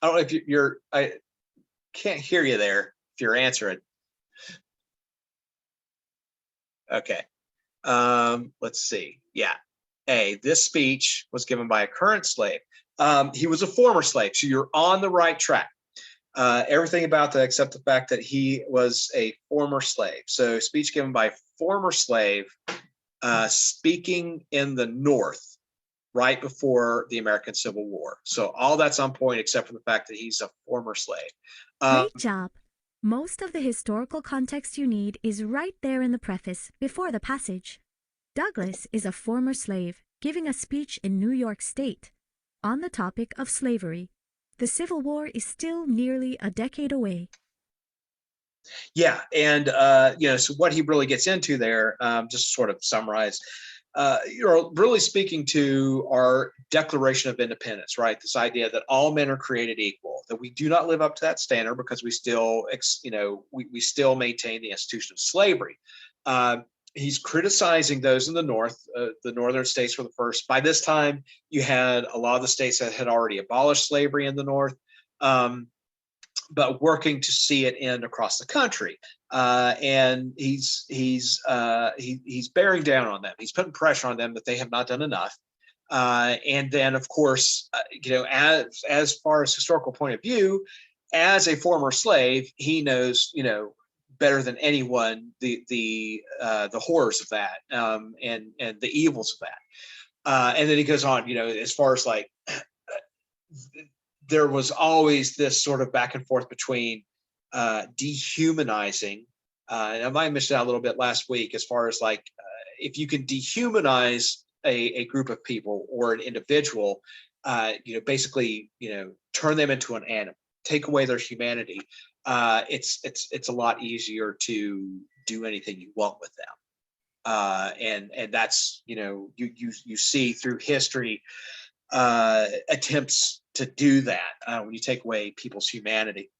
I don't know if I can't hear you there if you're answering. Okay. Let's see. Yeah. A, this speech was given by a current slave. He was a former slave, so you're on the right track. Everything about that except the fact that he was a former slave. So speech given by a former slave speaking in the North right before the American Civil War. So all that's on point except for the fact that he's a former slave. Great job. Most of the historical context you need is right there in the preface before the passage. Douglass is a former slave giving a speech in New York State on the topic of slavery. The Civil War is still nearly a decade away. Yeah, and so what he really gets into there, just to sort of summarize, you're really speaking to our Declaration of Independence, right? This idea that all men are created equal, that we do not live up to that standard because we still, we still maintain the institution of slavery. He's criticizing those in the North. The northern states were the first. By this time, you had a lot of the states that had already abolished slavery in the North, but working to see it end across the country. And he's bearing down on them. He's putting pressure on them that they have not done enough. And then, of course, as far as historical point of view, as a former slave, he knows, better than anyone the horrors of that, and the evils of that. And then he goes on, as far as like, there was always this sort of back and forth between dehumanizing, and I might have mentioned that a little bit last week, as far as like, if you can dehumanize a group of people or an individual, basically, turn them into an animal, take away their humanity, it's a lot easier to do anything you want with them. And that's, you see through history attempts to do that when you take away people's humanity.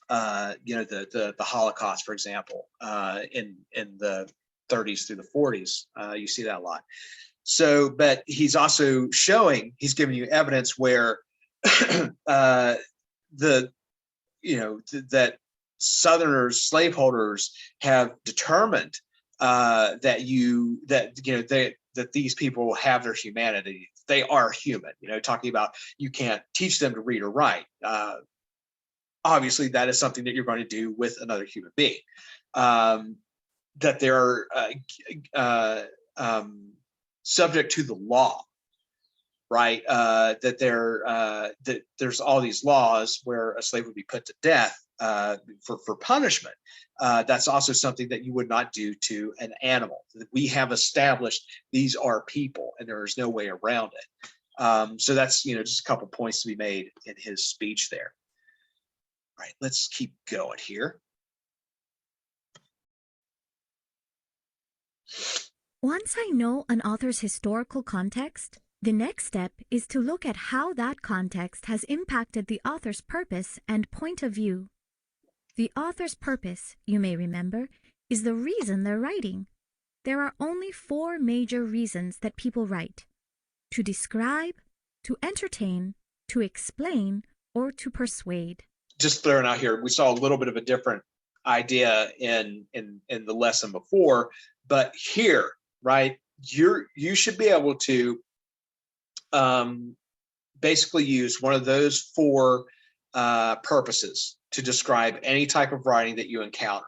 The Holocaust, for example, in the 30s through the 40s, you see that a lot. So, but he's also he's giving you evidence where that Southerners, slaveholders, have determined that these people have their humanity. They are human. Talking about, you can't teach them to read or write. Obviously, that is something that you're going to do with another human being. That they're subject to the law, right? That there's all these laws where a slave would be put to death for punishment. That's also something that you would not do to an animal. We have established these are people, and there is no way around it. So that's just a couple points to be made in his speech there. All right, let's keep going here. Once I know an author's historical context, the next step is to look at how that context has impacted the author's purpose and point of view. The author's purpose, you may remember, is the reason they're writing. There are only 4 major reasons that people write: to describe, to entertain, to explain, or to persuade. Just throwing out here, we saw a little bit of a different idea in the lesson before, but here, right, you should be able to basically use one of those 4 purposes to describe any type of writing that you encounter.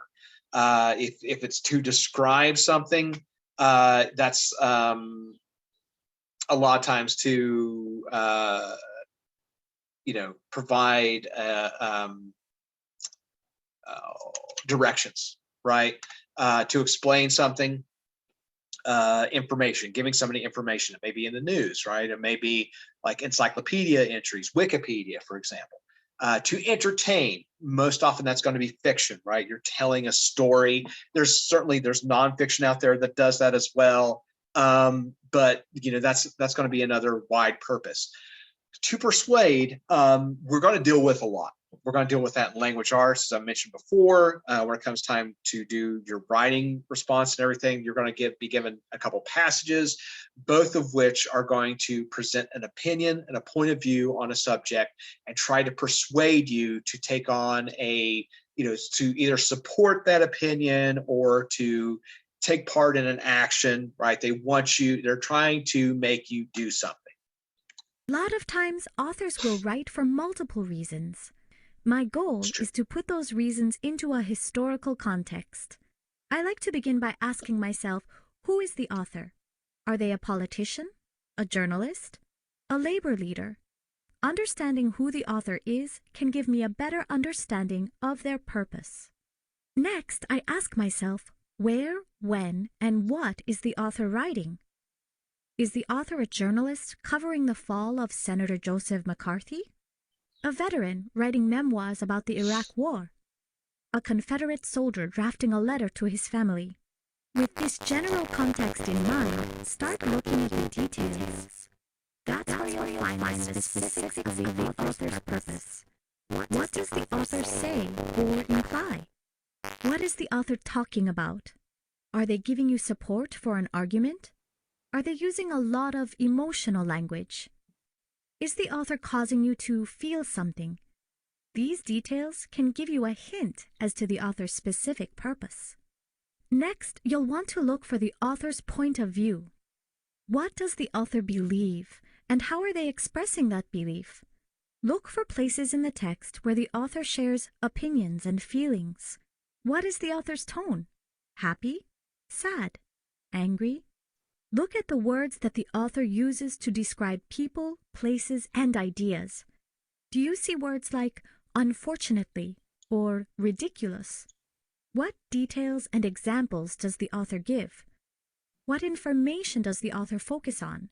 If it's to describe something, that's a lot of times to provide directions, right? To explain something, information, giving somebody information. It may be in the news, right? It may be like encyclopedia entries, Wikipedia, for example. To entertain, most often that's going to be fiction, right? You're telling a story. There's nonfiction out there that does that as well. But that's going to be another wide purpose. To persuade, we're going to deal with a lot. We're going to deal with that in language arts, as I mentioned before. When it comes time to do your writing response and everything, you're going to be given a couple passages, both of which are going to present an opinion and a point of view on a subject and try to persuade you to take on to either support that opinion or to take part in an action, right? They're trying to make you do something. A lot of times, authors will write for multiple reasons. My goal is to put those reasons into a historical context. I like to begin by asking myself, who is the author? Are they a politician, a journalist, a labor leader? Understanding who the author is can give me a better understanding of their purpose. Next, I ask myself, where, when, and what is the author writing? Is the author a journalist covering the fall of Senator Joseph McCarthy? A veteran writing memoirs about the Iraq War? A Confederate soldier drafting a letter to his family? With this general context in mind, start looking at the details. That's where you'll find the specifics of the author's purpose. What does the author say or imply? What is the author talking about? Are they giving you support for an argument? Are they using a lot of emotional language? Is the author causing you to feel something? These details can give you a hint as to the author's specific purpose. Next, you'll want to look for the author's point of view. What does the author believe, and how are they expressing that belief? Look for places in the text where the author shares opinions and feelings. What is the author's tone? Happy? Sad? Angry? Look at the words that the author uses to describe people, places, and ideas. Do you see words like unfortunately or ridiculous? What details and examples does the author give? What information does the author focus on?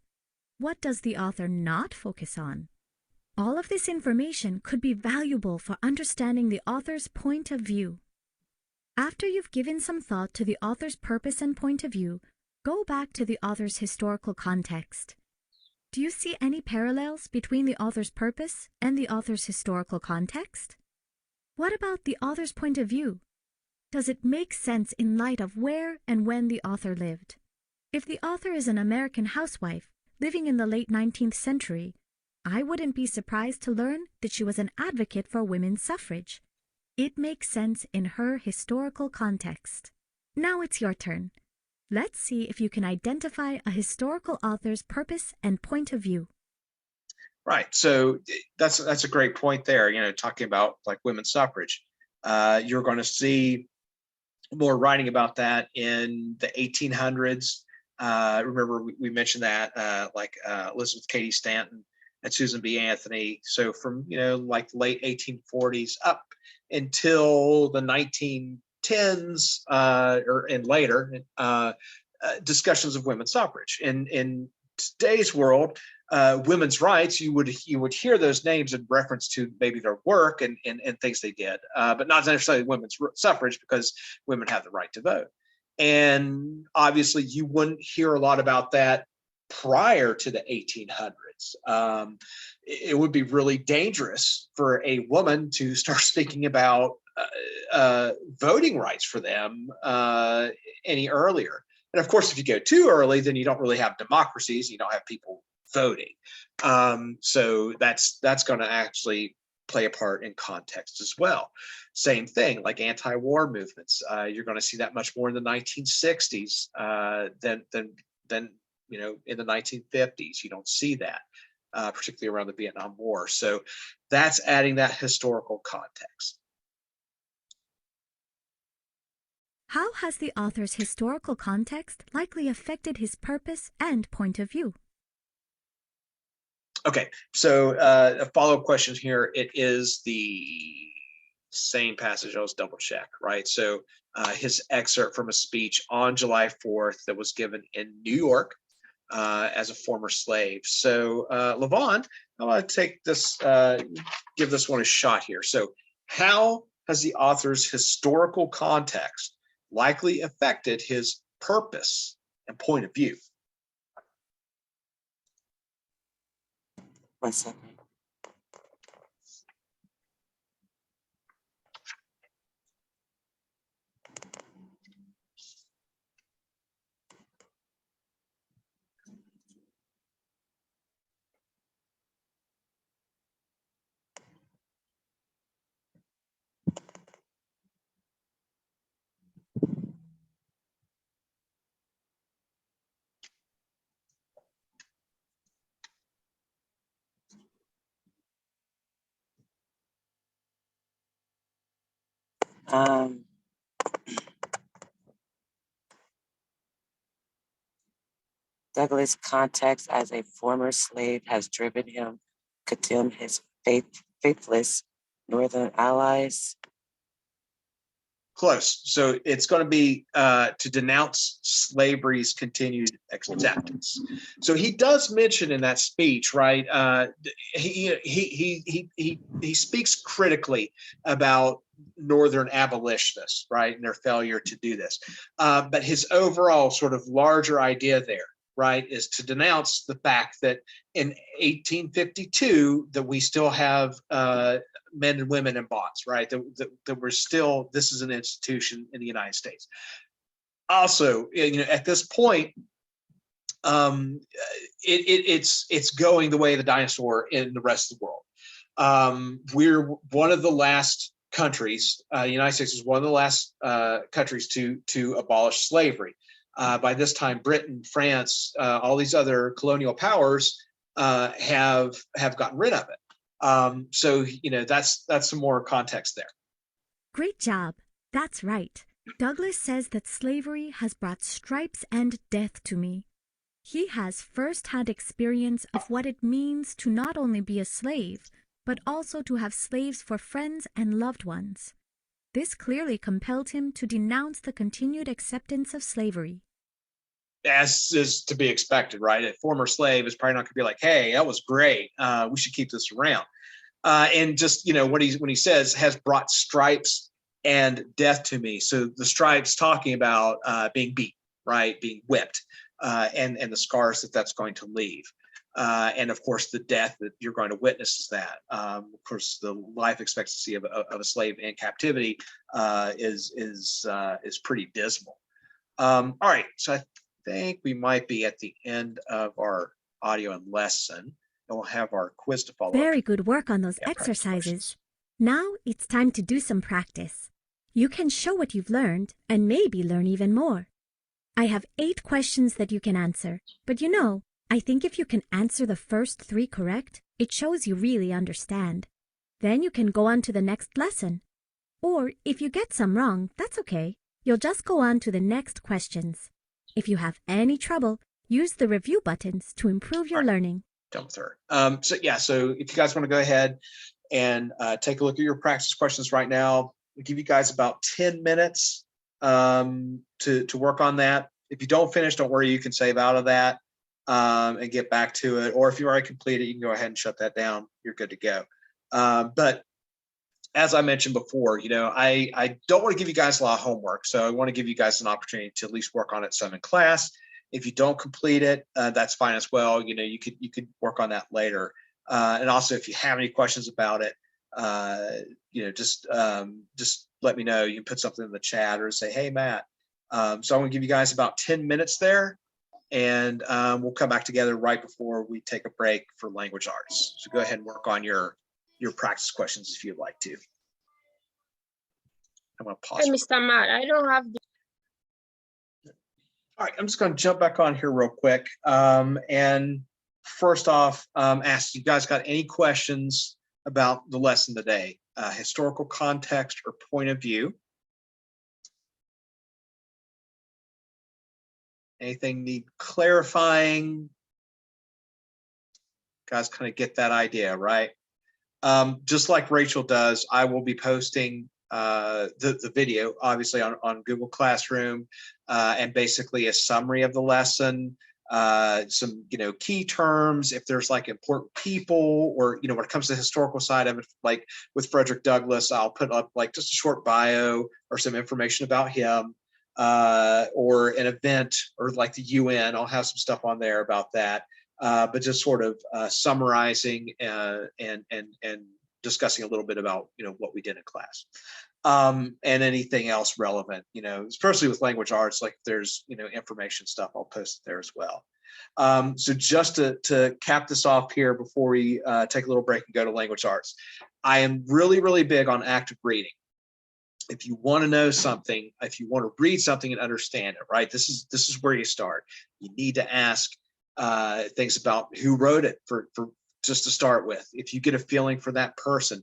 What does the author not focus on? All of this information could be valuable for understanding the author's point of view. After you've given some thought to the author's purpose and point of view, go back to the author's historical context. Do you see any parallels between the author's purpose and the author's historical context? What about the author's point of view? Does it make sense in light of where and when the author lived? If the author is an American housewife living in the late 19th century, I wouldn't be surprised to learn that she was an advocate for women's suffrage. It makes sense in her historical context. Now it's your turn. Let's see if you can identify a historical author's purpose and point of view. Right. So that's a great point there. Talking about like women's suffrage, you're going to see more writing about that in the 1800s. Remember we mentioned that like Elizabeth Cady Stanton and Susan B. Anthony. So from like late 1840s up until the 1910s and later, discussions of women's suffrage. In today's world, women's rights, you would hear those names in reference to maybe their work and things they did, but not necessarily women's suffrage, because women have the right to vote. And obviously, you wouldn't hear a lot about that prior to the 1800s. It would be really dangerous for a woman to start speaking about voting rights for them any earlier. And of course, if you go too early, then you don't really have democracies. You don't have people voting. So that's going to actually play a part in context as well. Same thing, like anti-war movements. You're going to see that much more in the 1960s than in the 1950s. You don't see that, particularly around the Vietnam War. So that's adding that historical context. How has the author's historical context likely affected his purpose and point of view? Okay, so a follow-up question here. It is the same passage. I'll just double check, right? So his excerpt from a speech on July 4th that was given in New York as a former slave. So Levon, I want to take this, give this one a shot here. So how has the author's historical context likely affected his purpose and point of view? 1 second. Douglas' context as a former slave has driven him to condemn his faithless Northern allies. Close. So it's going to be to denounce slavery's continued acceptance. So he does mention in that speech, right? He speaks critically about Northern abolitionists, right, and their failure to do this. But his overall sort of larger idea there, right, is to denounce the fact that in 1852 that we still have men and women in bonds, right? That we're still, this is an institution in the United States. Also, at this point, it's going the way of the dinosaur in the rest of the world. We're one of the last countries. The United States is one of the last countries to abolish slavery. By this time, Britain, France, all these other colonial powers have gotten rid of it. So that's some more context there. Great job. That's right. Douglass says that slavery has brought stripes and death to me. He has first-hand experience of what it means to not only be a slave, but also to have slaves for friends and loved ones. This clearly compelled him to denounce the continued acceptance of slavery. As is to be expected, right? A former slave is probably not going to be like, "Hey, that was great. We should keep this around." And just when he says has brought stripes and death to me. So the stripes talking about being beat, right, being whipped, and the scars that's going to leave, and of course the death that you're going to witness is that. Of course, the life expectancy of a slave in captivity is pretty dismal. All right, so I think we might be at the end of our audio and lesson, and we'll have our quiz to follow. Very good work on those exercises. Now it's time to do some practice. You can show what you've learned and maybe learn even more. I have 8 questions that you can answer, but I think if you can answer the first 3 correct, it shows you really understand. Then you can go on to the next lesson. Or if you get some wrong, that's okay. You'll just go on to the next questions. If you have any trouble, use the review buttons to improve your learning. Done with her. So if you guys want to go ahead and take a look at your practice questions right now, we'll give you guys about 10 minutes to work on that. If you don't finish, don't worry, you can save out of that and get back to it. Or if you already completed, you can go ahead and shut that down. You're good to go. But as I mentioned before, I don't want to give you guys a lot of homework. So I want to give you guys an opportunity to at least work on it some in class. If you don't complete it, that's fine as well. You could work on that later. And also, if you have any questions about it, just let me know. You can put something in the chat or say, "Hey, Matt." So I'm going to give you guys about 10 minutes there, and we'll come back together right before we take a break for language arts. So go ahead and work on your practice questions if you'd like to. I'm going to pause. Hey, Mr. Matt, I don't have the. All right, I'm just going to jump back on here real quick. And first off, ask you guys got any questions about the lesson today? Historical context or point of view? Anything need clarifying? Guys kind of get that idea, right? Just like Rachel does, I will be posting the video, obviously, on Google Classroom, and basically a summary of the lesson, some key terms, if there's like important people, or when it comes to the historical side of it, like with Frederick Douglass, I'll put up like just a short bio or some information about him, or an event, or like the UN, I'll have some stuff on there about that. But just sort of summarizing and discussing a little bit about what we did in class, and anything else relevant. Especially with language arts, like if there's information stuff, I'll post it there as well. So just to cap this off here before we take a little break and go to language arts, I am really big on active reading. If you want to know something, if you want to read something and understand it, right? This is where you start. You need to ask things about who wrote it for just to start with. If you get a feeling for that person,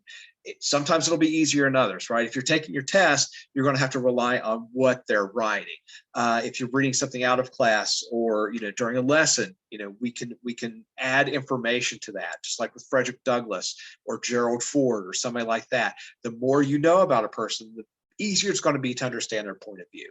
sometimes it'll be easier than others, right? If you're taking your test, you're going to have to rely on what they're writing. If you're reading something out of class, or during a lesson, we can add information to that, just like with Frederick Douglass or Gerald Ford or somebody like that. The more you know about a person, easier it's going to be to understand their point of view.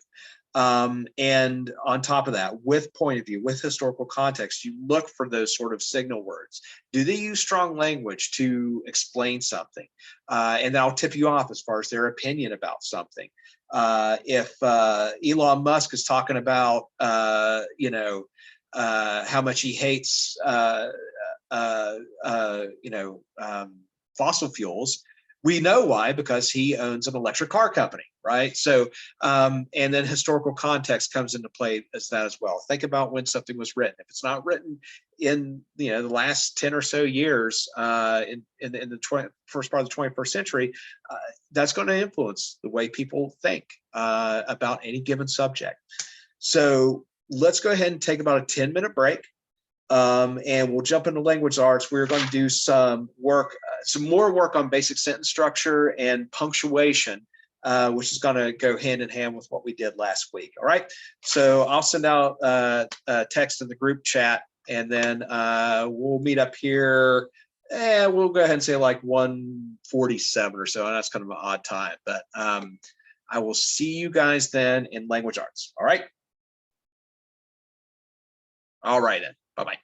And on top of that, with point of view, with historical context, you look for those sort of signal words. Do they use strong language to explain something? And that'll tip you off as far as their opinion about something. If Elon Musk is talking about, how much he hates, fossil fuels, we know why, because he owns an electric car company, right? So, and then historical context comes into play as that as well. Think about when something was written. If it's not written in, the last 10 or so years, in the first part of the 21st century, that's going to influence the way people think about any given subject. So let's go ahead and take about a 10-minute break. And we'll jump into language arts. We're going to do some work, some more work on basic sentence structure and punctuation, which is going to go hand in hand with what we did last week. All right. So I'll send out a text in the group chat, and then we'll meet up here. We'll go ahead and say like 1:47 or so. And that's kind of an odd time, but I will see you guys then in language arts. All right. All right then. Bye-bye.